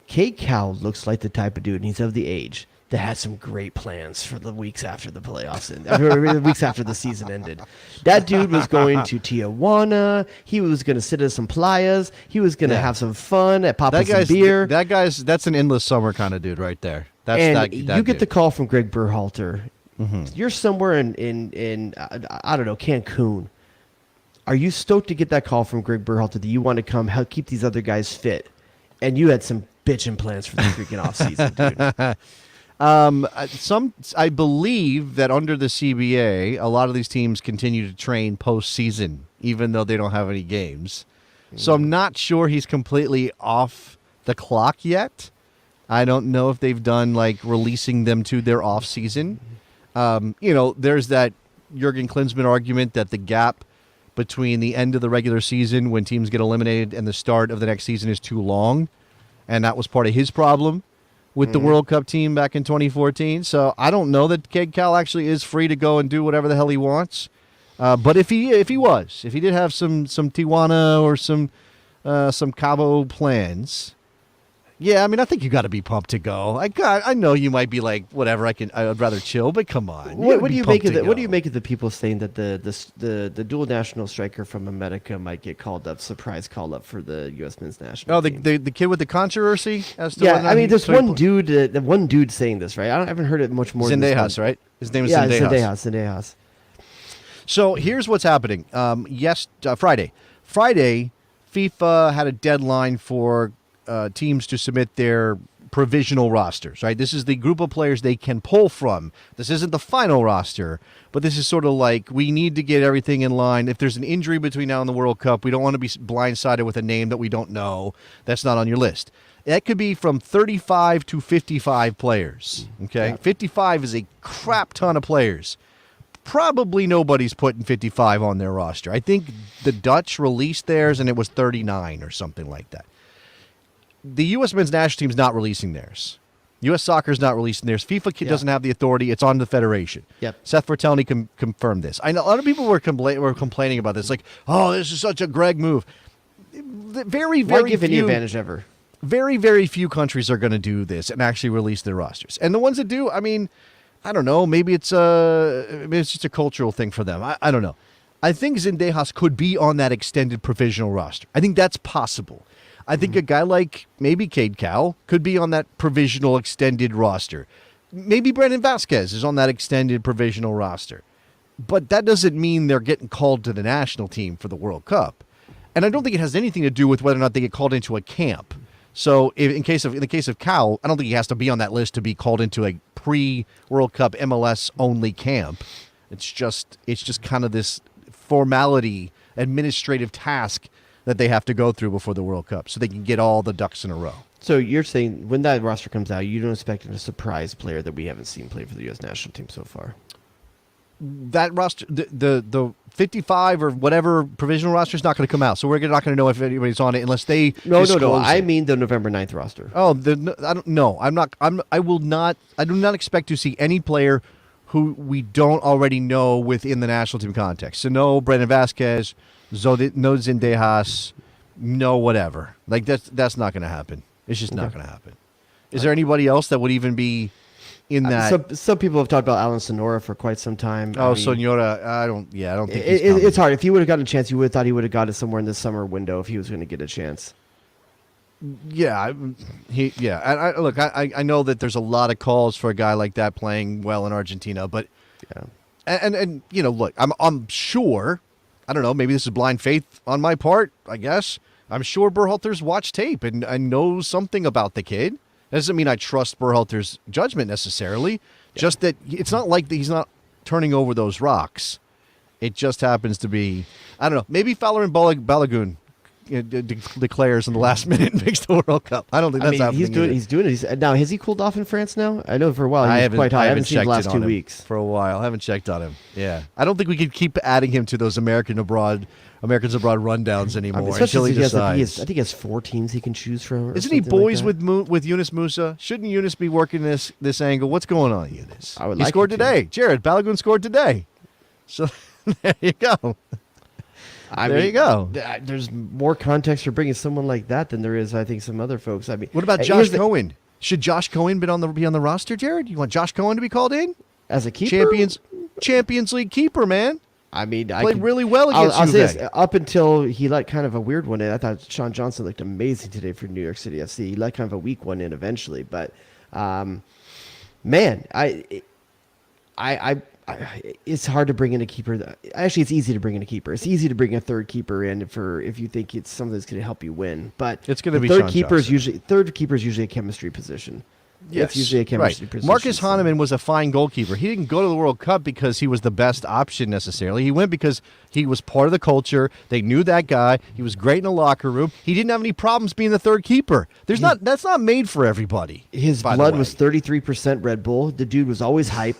Speaker 4: Cade Cowell looks like the type of dude, and he's of the age that had some great plans for the weeks after the playoffs the weeks after the season ended. That dude was going to Tijuana. He was going to sit at some playas. He was going to have some fun at popping some beer.
Speaker 3: That's an endless summer kind of dude right there. That's
Speaker 4: and
Speaker 3: that
Speaker 4: you
Speaker 3: dude.
Speaker 4: get the call from Greg Berhalter. You're somewhere in I don't know, Cancun. Are you stoked to get that call from Greg Berhalter that you want to come help keep these other guys fit? And you had some bitchin' plans for the freaking offseason, dude.
Speaker 3: I believe that under the CBA, a lot of these teams continue to train postseason, even though they don't have any games. So I'm not sure he's completely off the clock yet. I don't know if they've done like releasing them to their off season. There's that Jurgen Klinsmann argument that the gap between the end of the regular season when teams get eliminated and the start of the next season is too long. And that was part of his problem with the World Cup team back in 2014. So I don't know that Cade Cowell actually is free to go and do whatever the hell he wants. But if he did have some Tijuana or some Cabo plans, yeah, I mean, I think you got to be pumped to go. I know you might be like, whatever. I'd rather chill, but come on.
Speaker 4: What do you make of What do you make of the people saying that the dual national striker from America might get called up, surprise call up for the U.S. men's national team?
Speaker 3: The kid with the controversy as to
Speaker 4: Yeah, I mean, there's one dude saying this, right? I haven't heard it much more.
Speaker 3: Zendejas, right? His name is
Speaker 4: Zendejas.
Speaker 3: So here's what's happening. Friday, FIFA had a deadline for teams to submit their provisional rosters, right? This is the group of players they can pull from. This isn't the final roster, but this is sort of like we need to get everything in line. If there's an injury between now and the World Cup, we don't want to be blindsided with a name that we don't know that's not on your list. That could be from 35 to 55 players, okay? Yeah. 55 is a crap ton of players. Probably nobody's putting 55 on their roster. I think the Dutch released theirs, and it was 39 or something like that. The U.S. men's national team is not releasing theirs. U.S. soccer is not releasing theirs. FIFA doesn't have the authority. It's on the federation.
Speaker 4: Yep.
Speaker 3: Seth Bertelny confirmed this. I know a lot of people were complaining about this, like, oh, this is such a Greg move. Very, very
Speaker 4: Why give
Speaker 3: few,
Speaker 4: any advantage ever?
Speaker 3: Very, very few countries are going to do this and actually release their rosters. And the ones that do, I mean, I don't know. Maybe it's just a cultural thing for them. I don't know. I think Zendejas could be on that extended provisional roster. I think that's possible. I think a guy like maybe Cade Cowell could be on that provisional extended roster. Maybe Brandon Vasquez is on that extended provisional roster. But that doesn't mean they're getting called to the national team for the World Cup. And I don't think it has anything to do with whether or not they get called into a camp. So in the case of Cowell, I don't think he has to be on that list to be called into a pre-World Cup MLS only camp. It's just kind of this formality, administrative task that they have to go through before the World Cup so they can get all the ducks in a row.
Speaker 4: So you're saying when that roster comes out, you don't expect a surprise player that we haven't seen play for the U.S. national team so far?
Speaker 3: That roster, the 55 or whatever provisional roster is not going to come out. So we're not going to know if anybody's on it unless they
Speaker 4: No. I mean the November 9th roster.
Speaker 3: Oh, I don't know. I do not expect to see any player who we don't already know within the national team context. So no Brandon Vasquez, no Zendejas, no whatever. Like that's not going to happen. It's just not going to happen. Is there anybody else that would even be in that?
Speaker 4: Some people have talked about Alan Sonora for quite some time.
Speaker 3: Sonora, I don't think
Speaker 4: it's hard. If he would have gotten a chance, you would have thought he would have got it somewhere in the summer window if he was going to get a chance.
Speaker 3: Yeah, I know that there's a lot of calls for a guy like that playing well in Argentina, but and look, I'm sure. I don't know. Maybe this is blind faith on my part. I guess I'm sure Berhalter's watched tape and knows something about the kid. That doesn't mean I trust Berhalter's judgment necessarily. Yeah. Just that it's not like he's not turning over those rocks. It just happens to be, I don't know, maybe Fowler and Balogun declares in the last minute and makes the World Cup. I don't think that's happening.
Speaker 4: He's doing it. Now, has he cooled off in France now? I know for a while he was quite high. I haven't seen the last 2 weeks.
Speaker 3: For a while. I haven't checked on him. Yeah. I don't think we could keep adding him to those Americans abroad rundowns anymore until he decides.
Speaker 4: I think he has 4 teams he can choose from.
Speaker 3: Isn't he boys with Yunus Musa? Shouldn't Yunus be working this angle? What's going on, Yunus? He scored today. Jared Balogun scored today. So there you go. There you go.
Speaker 4: There's more context for bringing someone like that than there is, I think, some other folks. I mean,
Speaker 3: what about Josh Cohen? Should Josh Cohen be on the roster, Jared? You want Josh Cohen to be called in
Speaker 4: as a keeper?
Speaker 3: Champions League keeper, man.
Speaker 4: I mean,
Speaker 3: played really well against
Speaker 4: I'll say
Speaker 3: Juve.
Speaker 4: this, up until he let kind of a weird one in. I thought Sean Johnson looked amazing today for New York City FC. He let kind of a weak one in eventually, but man, it's hard to bring in a keeper. Actually, it's easy to bring in a keeper. It's easy to bring a third keeper in if you think it's something that's going to help you win. But
Speaker 3: it's going to be
Speaker 4: third keeper is usually a chemistry position.
Speaker 3: Yes.
Speaker 4: It's usually a chemistry position.
Speaker 3: Marcus Hahnemann was a fine goalkeeper. He didn't go to the World Cup because he was the best option necessarily. He went because he was part of the culture. They knew that guy. He was great in the locker room. He didn't have any problems being the third keeper. That's not made for everybody.
Speaker 4: His blood was 33% Red Bull. The dude was always hype.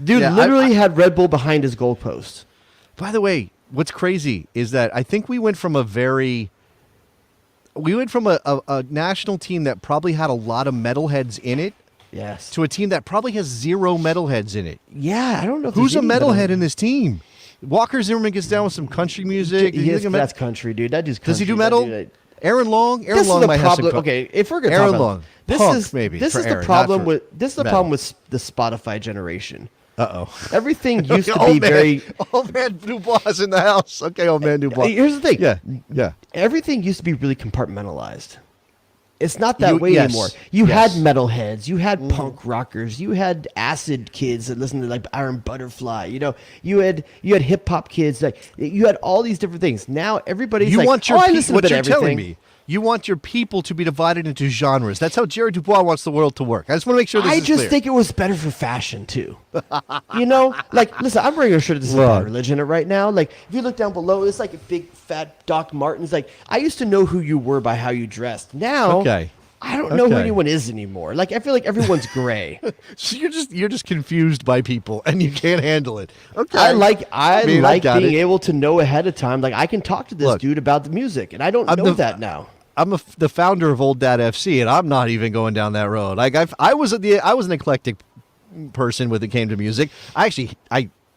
Speaker 4: Dude literally had Red Bull behind his goalpost.
Speaker 3: By the way, what's crazy is that I think we went from a national team that probably had a lot of metalheads in it,
Speaker 4: yes,
Speaker 3: to a team that probably has 0 metalheads in it.
Speaker 4: Yeah, I don't know.
Speaker 3: Who's a metalhead in this team? Walker Zimmerman gets down with some country music.
Speaker 4: That's country, dude. That dude's country.
Speaker 3: Does he do metal? Aaron Long might have some.
Speaker 4: Okay, if we're gonna
Speaker 3: Aaron
Speaker 4: talk
Speaker 3: Long,
Speaker 4: this is the problem with the Spotify generation. Everything used to be very.
Speaker 3: Old man Dubois in the house. Okay, old man Dubois.
Speaker 4: Here's the thing.
Speaker 3: Yeah.
Speaker 4: Everything used to be really compartmentalized. It's not that way anymore. You had metalheads, you had punk rockers, you had acid kids that listened to like Iron Butterfly. You know, you had hip hop kids. Like you had all these different things. Now everybody's
Speaker 3: what you're telling me. You want your people to be divided into genres. That's how Jared Dubois wants the world to work. I just want to make sure this is clear.
Speaker 4: I just think it was better for fashion, too. You know? Like, listen, I'm wearing a shirt that says Bad Religion right now. Like, if you look down below, it's like a big, fat Doc Martens. Like, I used to know who you were by how you dressed. Now, I don't know who anyone is anymore. Like, I feel like everyone's gray.
Speaker 3: So you're just confused by people, and you can't handle it. Okay.
Speaker 4: I like being able to know ahead of time. Like, I can talk to this dude about the music, and I don't know that now.
Speaker 3: I'm the founder of Old Dad FC, and I'm not even going down that road. Like I was an eclectic person when it came to music. I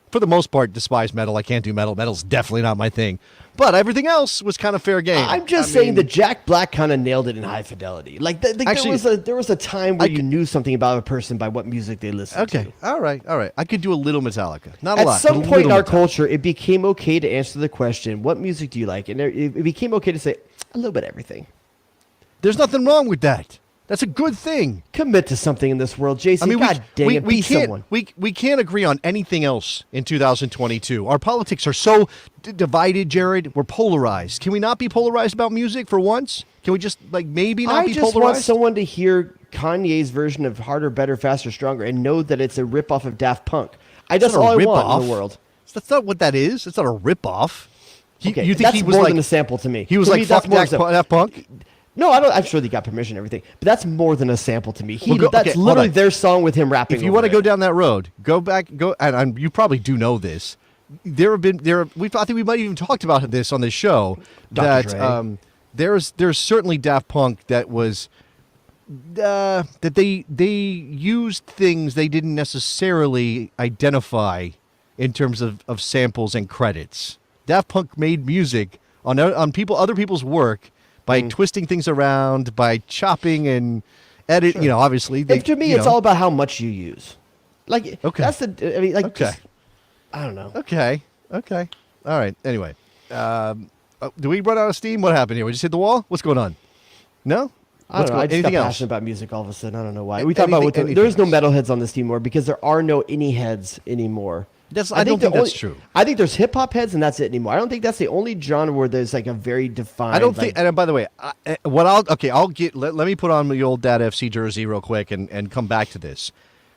Speaker 3: for the most part despise metal. I can't do metal. Metal's definitely not my thing. But everything else was kind of fair game.
Speaker 4: I'm just saying that Jack Black kind of nailed it in High Fidelity. Like there was a time where you knew something about a person by what music they listened to.
Speaker 3: Okay, all right. I could do a little Metallica, not a lot.
Speaker 4: At some point in our culture, it became okay to answer the question, "What music do you like?" And it became okay to say a little bit of everything.
Speaker 3: There's nothing wrong with that. That's a good thing.
Speaker 4: Commit to something in this world, Jason. I mean, God dang it, be someone.
Speaker 3: We can't agree on anything else in 2022. Our politics are so divided, Jared. We're polarized. Can we not be polarized about music for once? Can we just maybe not be polarized?
Speaker 4: I just want someone to hear Kanye's version of Harder, Better, Faster, Stronger and know that it's a ripoff of Daft Punk. That's all I want in the world.
Speaker 3: That's not what that is. It's not a ripoff.
Speaker 4: Okay, you think he was more than a sample to me.
Speaker 3: He was like, fuck Daft Punk?
Speaker 4: No, I'm sure they got permission and everything, but that's more than a sample to me. That's literally their song with him rapping.
Speaker 3: If you want to go down that road, go back, and you probably do know this. I think we might have even talked about this on this show.
Speaker 4: Dr.
Speaker 3: There's certainly Daft Punk that was that they used things they didn't necessarily identify in terms of samples and credits. Daft Punk made music on other people's work. By twisting things around, by chopping and edit, obviously.
Speaker 4: To me, it's all about how much you use. Like, that's
Speaker 3: okay.
Speaker 4: I don't know.
Speaker 3: Okay. All right. Anyway, do we run out of steam? What happened here? We just hit the wall? What's going on? No?
Speaker 4: I don't know. I just got passionate about music all of a sudden. I don't know why. We talk about there's no metalheads on this team anymore because there are no any heads anymore.
Speaker 3: I don't think that's true.
Speaker 4: I think there's hip hop heads and that's it anymore. I don't think that's the only genre where there's like a very defined.
Speaker 3: I don't think. And by the way, let me put on the old Dad FC jersey real quick and come back to this.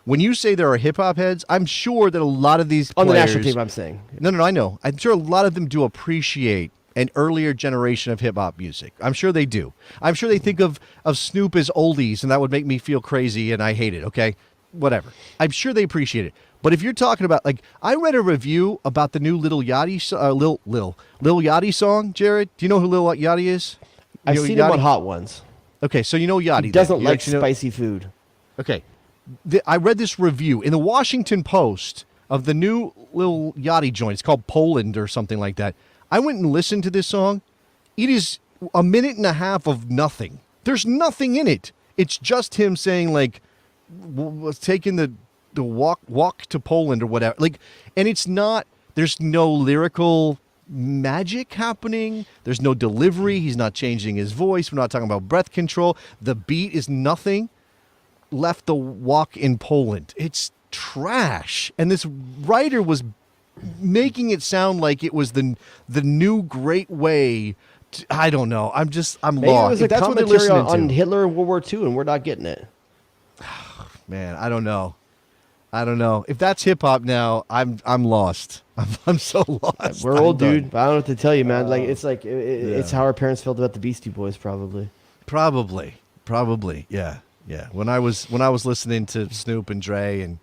Speaker 3: When you say there are hip hop heads, I'm sure that a lot of these
Speaker 4: on the national team. I'm saying
Speaker 3: no. I know. I'm sure a lot of them do appreciate an earlier generation of hip hop music. I'm sure they do. I'm sure they think of Snoop as oldies, and that would make me feel crazy, and I hate it. Okay, whatever. I'm sure they appreciate it. But if you're talking about, like, I read a review about the new Lil Yachty song. Jared, do you know who Lil Yachty is?
Speaker 4: I've seen him on Hot Ones.
Speaker 3: Okay, so you know Yachty.
Speaker 4: He doesn't
Speaker 3: then.
Speaker 4: like spicy food.
Speaker 3: Okay, I read this review in the Washington Post of the new Lil Yachty joint. It's called Poland or something like that. I went and listened to this song. It is a minute and a half of nothing. There's nothing in it. It's just him saying, like, taking the walk to Poland or whatever. Like, and it's not, there's no lyrical magic happening. There's no delivery. He's not changing his voice. We're not talking about breath control. The beat is nothing. Left the walk in Poland. It's trash. And this writer was making it sound like it was the new great way. I don't know. I'm
Speaker 4: Maybe
Speaker 3: lost.
Speaker 4: it was a
Speaker 3: That's what they're
Speaker 4: commentary
Speaker 3: listening
Speaker 4: on
Speaker 3: to.
Speaker 4: Hitler and World War II, and we're not getting it.
Speaker 3: Man, I don't know. If that's hip hop now, I'm lost. I'm so lost.
Speaker 4: We're old, dude. I don't know what to tell you, man. It's how our parents felt about the Beastie Boys, probably.
Speaker 3: Probably. Yeah. When I was listening to Snoop and Dre and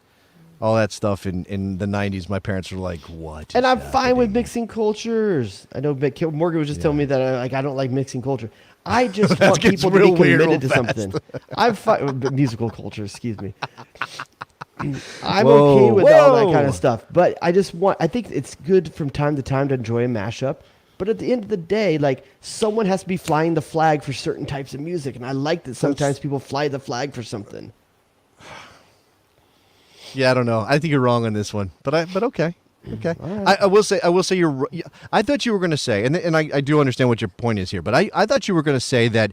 Speaker 3: all that stuff in the 90s, my parents were like, "What?"
Speaker 4: And I'm fine with mixing cultures. I know Morgan was just telling me that I don't like mixing culture. I just want people to be committed to something. I'm fine with musical culture. Excuse me. I'm okay with all that kind of stuff, but I think it's good from time to time to enjoy a mashup. But at the end of the day, like, someone has to be flying the flag for certain types of music, and I like that sometimes people fly the flag for something.
Speaker 3: Yeah, I don't know. I think you're wrong on this one, but okay.
Speaker 4: Right.
Speaker 3: I will say you're. I thought you were going to say, and I do understand what your point is here, but I thought you were going to say that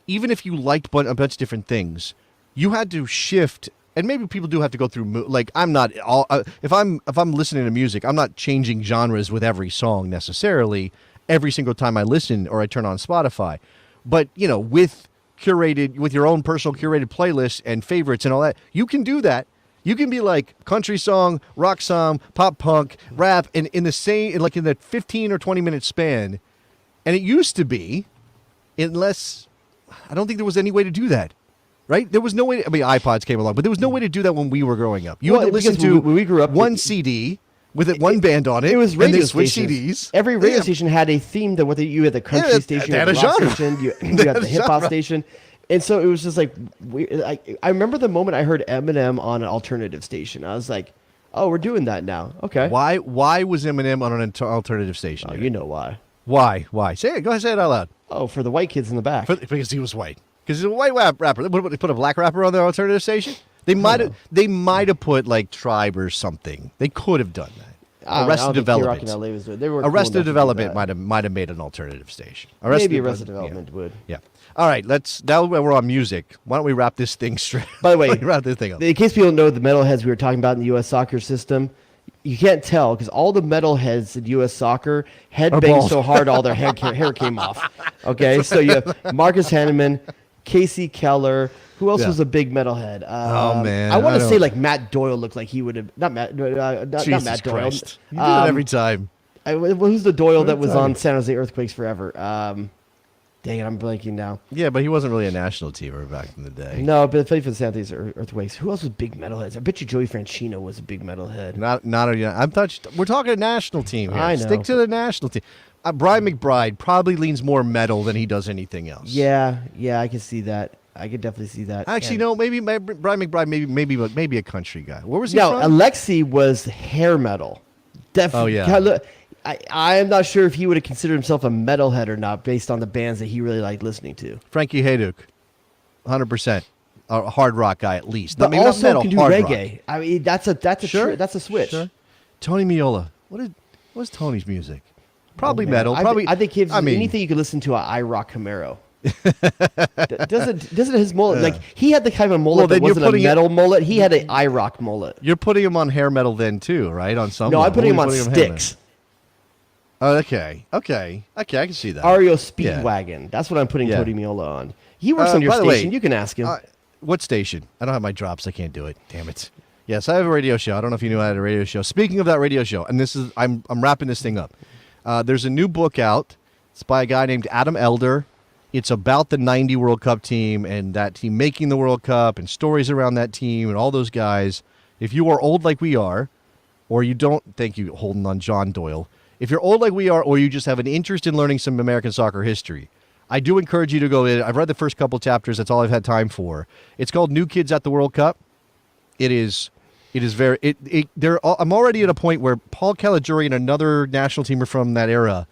Speaker 3: even if you liked a bunch of different things, you had to shift. And maybe people do have to go through, like, I'm not all, if I'm listening to music, I'm not changing genres with every song necessarily every single time I listen or I turn on Spotify. But, you know, with your own personal curated playlist and favorites and all that, you can do that. You can be like country song, rock song, pop punk, rap, and in the 15 or 20 minute span. And it used to be, unless, I don't think there was any way to do that. Right? There was no way. iPods came along, but there was no way to do that when we were growing up. You had to listen to
Speaker 4: when we grew up,
Speaker 3: one CD with one band on it.
Speaker 4: It was radio
Speaker 3: stations.
Speaker 4: CDs. Every radio station had a theme that whether you had the country station, you had the rock station, you had the hip hop station, and so it was just like I remember the moment I heard Eminem on an alternative station. I was like, "Oh, we're doing that now." Okay.
Speaker 3: Why was Eminem on an alternative station?
Speaker 4: Oh, you know why?
Speaker 3: Why? Say it. Go ahead. Say it out loud.
Speaker 4: Oh, for the white kids in the back.
Speaker 3: Because he was white. Because he's a white rapper. They put a black rapper on their alternative station? They might have put like Tribe or something. They could have done that. Arrested Development. Arrested Development might have made an alternative station.
Speaker 4: Maybe Arrested Development would.
Speaker 3: Yeah. All right. Now that we're on music, why don't we wrap this thing straight?
Speaker 4: By the way,
Speaker 3: wrap this thing up.
Speaker 4: In case people don't know, the metalheads we were talking about in the U.S. soccer system, you can't tell because all the metalheads in U.S. soccer headbang so hard all their hair came off. Okay, so you have Marcus Hanneman, Casey Keller. Who else was a big metalhead?
Speaker 3: Oh man,
Speaker 4: I want to say like Matt Doyle looked like he would have not Matt Doyle.
Speaker 3: Christ. You do that every time.
Speaker 4: Who's the Doyle that was on San Jose Earthquakes forever? Dang it, I'm blanking now.
Speaker 3: Yeah, but he wasn't really a national teamer back in the day.
Speaker 4: No, but played for the San Jose Earthquakes. Who else was big metalheads? I bet you Joey Franchino was a big metalhead.
Speaker 3: We're talking a national team here.
Speaker 4: I know.
Speaker 3: Stick to the national team. Brian McBride probably leans more metal than he does anything else.
Speaker 4: Yeah, I can see that. I could definitely see that.
Speaker 3: Actually, no, maybe Brian McBride, maybe a country guy. Where was he
Speaker 4: from?
Speaker 3: No,
Speaker 4: Alexi was hair metal. Definitely. Oh yeah. I am not sure if he would have considered himself a metalhead or not, based on the bands that he really liked listening to.
Speaker 3: Frankie Hayduk, 100%, a hard rock guy at least.
Speaker 4: But also
Speaker 3: metal,
Speaker 4: can do reggae. Rock. I mean, that's a switch. Sure.
Speaker 3: Tony Miola. What's Tony's music? Probably metal.
Speaker 4: I think anything you could listen to I Rock Camaro. doesn't his mullet like he had the kind of mullet that wasn't a metal mullet? He had an I Rock mullet.
Speaker 3: You're putting him on hair metal then too, right? On some.
Speaker 4: No, I'm putting him on sticks.
Speaker 3: Oh, okay, I can see that.
Speaker 4: REO Speedwagon. Yeah. That's what I'm putting Tony Miola on. He works on your station. You can ask him.
Speaker 3: What station? I don't have my drops. I can't do it. Damn it. Yes, I have a radio show. I don't know if you knew I had a radio show. Speaking of that radio show, and this is I'm wrapping this thing up. There's a new book out It's by a guy named Adam Elder. It's about the 90 World Cup team and that team making the World Cup and stories around that team and all those guys. If you are old like we are, or you don't, thank you, holding on John Doyle. If you're old like we are, or you just have an interest in learning some American soccer history, I do encourage you to go in. I've read the first couple chapters. That's all I've had time for. It's called New Kids at the World Cup. It is very. I'm already at a point where Paul Caligiuri and another national teamer from that era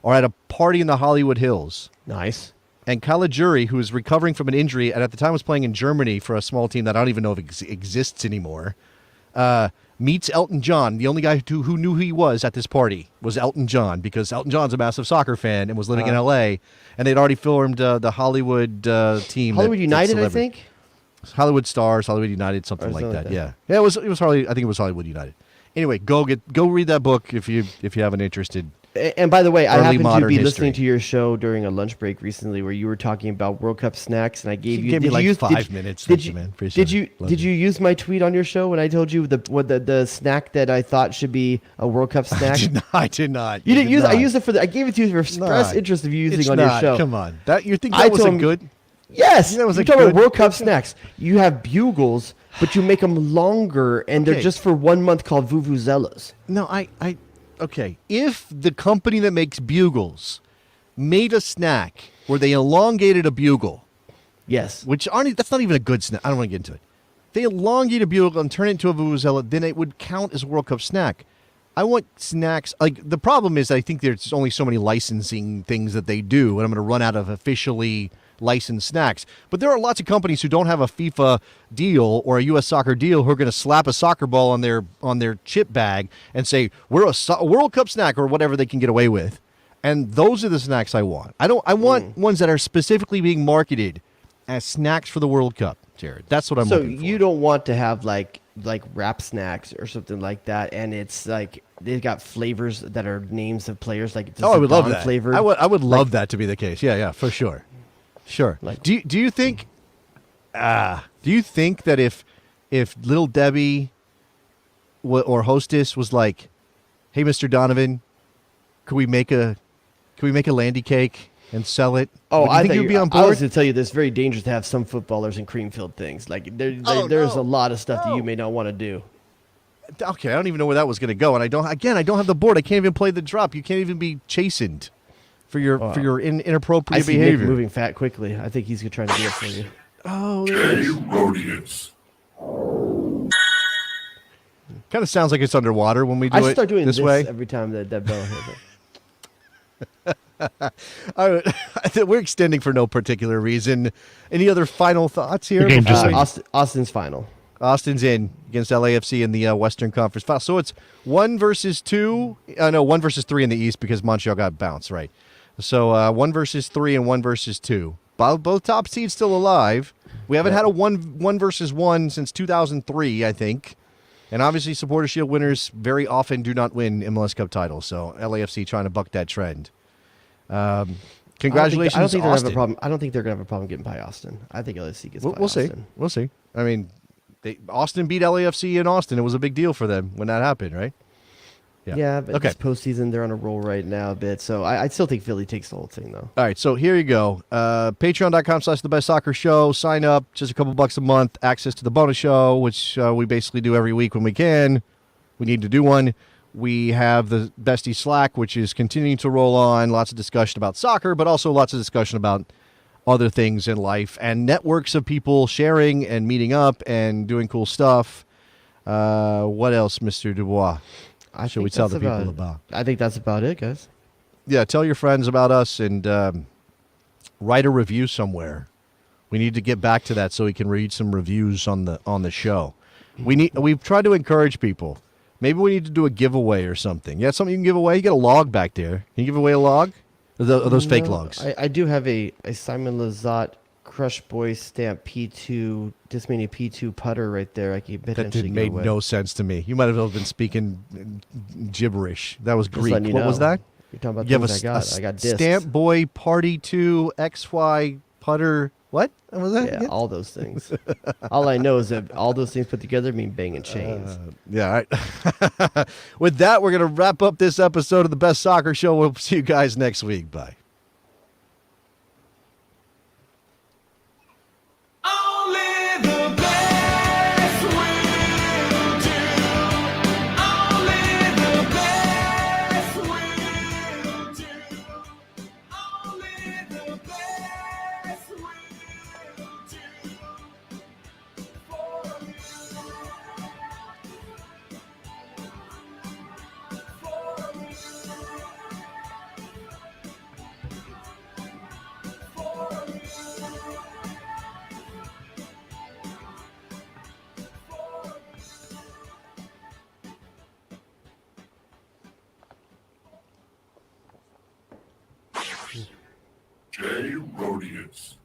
Speaker 3: are at a party in the Hollywood Hills.
Speaker 4: Nice.
Speaker 3: And Caligiuri, who is recovering from an injury, and at the time was playing in Germany for a small team that I don't even know if exists anymore, meets Elton John. The only guy who knew who he was at this party was Elton John, because Elton John's a massive soccer fan and was living in L.A., and they'd already filmed the Hollywood team.
Speaker 4: Hollywood United, I think?
Speaker 3: Hollywood Stars, Hollywood United, something like that. Yeah, it was Harley. I think it was Hollywood United. Anyway, go read that book if you haven't interested.
Speaker 4: And by the way, I happened to be
Speaker 3: history.
Speaker 4: listening to your show during a lunch break recently where you were talking about World Cup snacks, and I gave you.
Speaker 3: Gave me like 5 minutes.
Speaker 4: Did you use my tweet on your show when I told you the snack that I thought should be a World Cup snack?
Speaker 3: I did not.
Speaker 4: You didn't use it. I used it I gave it to you for express interest of you using on your show.
Speaker 3: Come on, you think that wasn't good?
Speaker 4: Yes,
Speaker 3: that was
Speaker 4: you're talking about World Cup snacks. You have bugles, but you make them longer, and they're just for 1 month called vuvuzelas.
Speaker 3: No, okay. If the company that makes bugles made a snack where they elongated a bugle,
Speaker 4: yes,
Speaker 3: that's not even a good snack. I don't want to get into it. They elongate a bugle and turn it into a vuvuzela, then it would count as a World Cup snack. I want snacks. Like, the problem is I think there's only so many licensing things that they do, and I'm going to run out of officially licensed snacks. But there are lots of companies who don't have a FIFA deal or a U.S. soccer deal who are going to slap a soccer ball on their chip bag and say, we're a World Cup snack, or whatever they can get away with. And those are the snacks I want. I want ones that are specifically being marketed as snacks for the World Cup, Jared. That's what I'm looking for.
Speaker 4: So you don't want to have like wrap snacks or something like that, and it's like they've got flavors that are names of players. Like,
Speaker 3: I would love that.
Speaker 4: Flavored.
Speaker 3: I would love that to be the case. Yeah, for sure. Sure.
Speaker 4: Like,
Speaker 3: do you think that if Little Debbie or Hostess was like, hey, Mr. Donovan, could we make a Landy cake and sell it?
Speaker 4: I
Speaker 3: think you'd be on board?
Speaker 4: I was going to tell you this. It's very dangerous to have some footballers in cream-filled things. Like, there's a lot of stuff that you may not want to do.
Speaker 3: Okay, I don't even know where that was going to go, and I don't have the board. I can't even play the drop. You can't even be chastened for your inappropriate behavior.
Speaker 4: I see Nick moving fat quickly. I think he's trying to do it for you.
Speaker 3: Oh, kind of sounds like it's underwater when we do it
Speaker 4: start doing
Speaker 3: this way.
Speaker 4: Every time that bell
Speaker 3: All
Speaker 4: hits it.
Speaker 3: right. We're extending for no particular reason. Any other final thoughts here?
Speaker 4: Austin's final.
Speaker 3: Austin's in against LAFC in the Western Conference final. So it's 1 versus 2. No, 1 versus 3 in the East because Montreal got bounced, right? So 1 versus 3 and 1 versus 2. Both top seeds still alive. We haven't had a 1 versus 1 since 2003, I think. And obviously, Supporter Shield winners very often do not win MLS Cup titles. So LAFC trying to buck that trend. Congratulations,
Speaker 4: I don't think
Speaker 3: Austin.
Speaker 4: They're gonna have a problem. I don't think they're going to have a problem getting by Austin. I think LAFC gets by Austin.
Speaker 3: We'll see. I mean, Austin beat LAFC in Austin. It was a big deal for them when that happened, right?
Speaker 4: Yeah, but this postseason, they're on a roll right now a bit. So I still think Philly takes the whole thing, though.
Speaker 3: All right, so here you go. Patreon.com/TheBestSoccerShow. Sign up, just a couple bucks a month. Access to the bonus show, which we basically do every week when we can. We need to do one. We have the Bestie Slack, which is continuing to roll on. Lots of discussion about soccer, but also lots of discussion about other things in life. And networks of people sharing and meeting up and doing cool stuff. What else, Mr. Dubois? Should we tell the people about?
Speaker 4: I think that's about it, guys.
Speaker 3: Yeah, tell your friends about us and write a review somewhere. We need to get back to that so we can read some reviews on the show. We've tried to encourage people. Maybe we need to do a giveaway or something. Yeah, something you can give away. You got a log back there. Can you give away a log? Are those fake logs?
Speaker 4: I do have a Simon Lizotte Crush Boy Stamp P2 Discmania P2 putter right there. I can potentially
Speaker 3: made no sense to me. You might have been speaking gibberish. That was Greek.
Speaker 4: What was
Speaker 3: that?
Speaker 4: You're talking about things I got discs.
Speaker 3: Stamp Boy Party 2 XY putter. What was that?
Speaker 4: Yeah,
Speaker 3: again?
Speaker 4: all those things. All I know is that all those things put together mean banging chains.
Speaker 3: Yeah. All right. With that, we're going to wrap up this episode of the Best Soccer Show. We'll see you guys next week. Bye.
Speaker 7: Rhodius.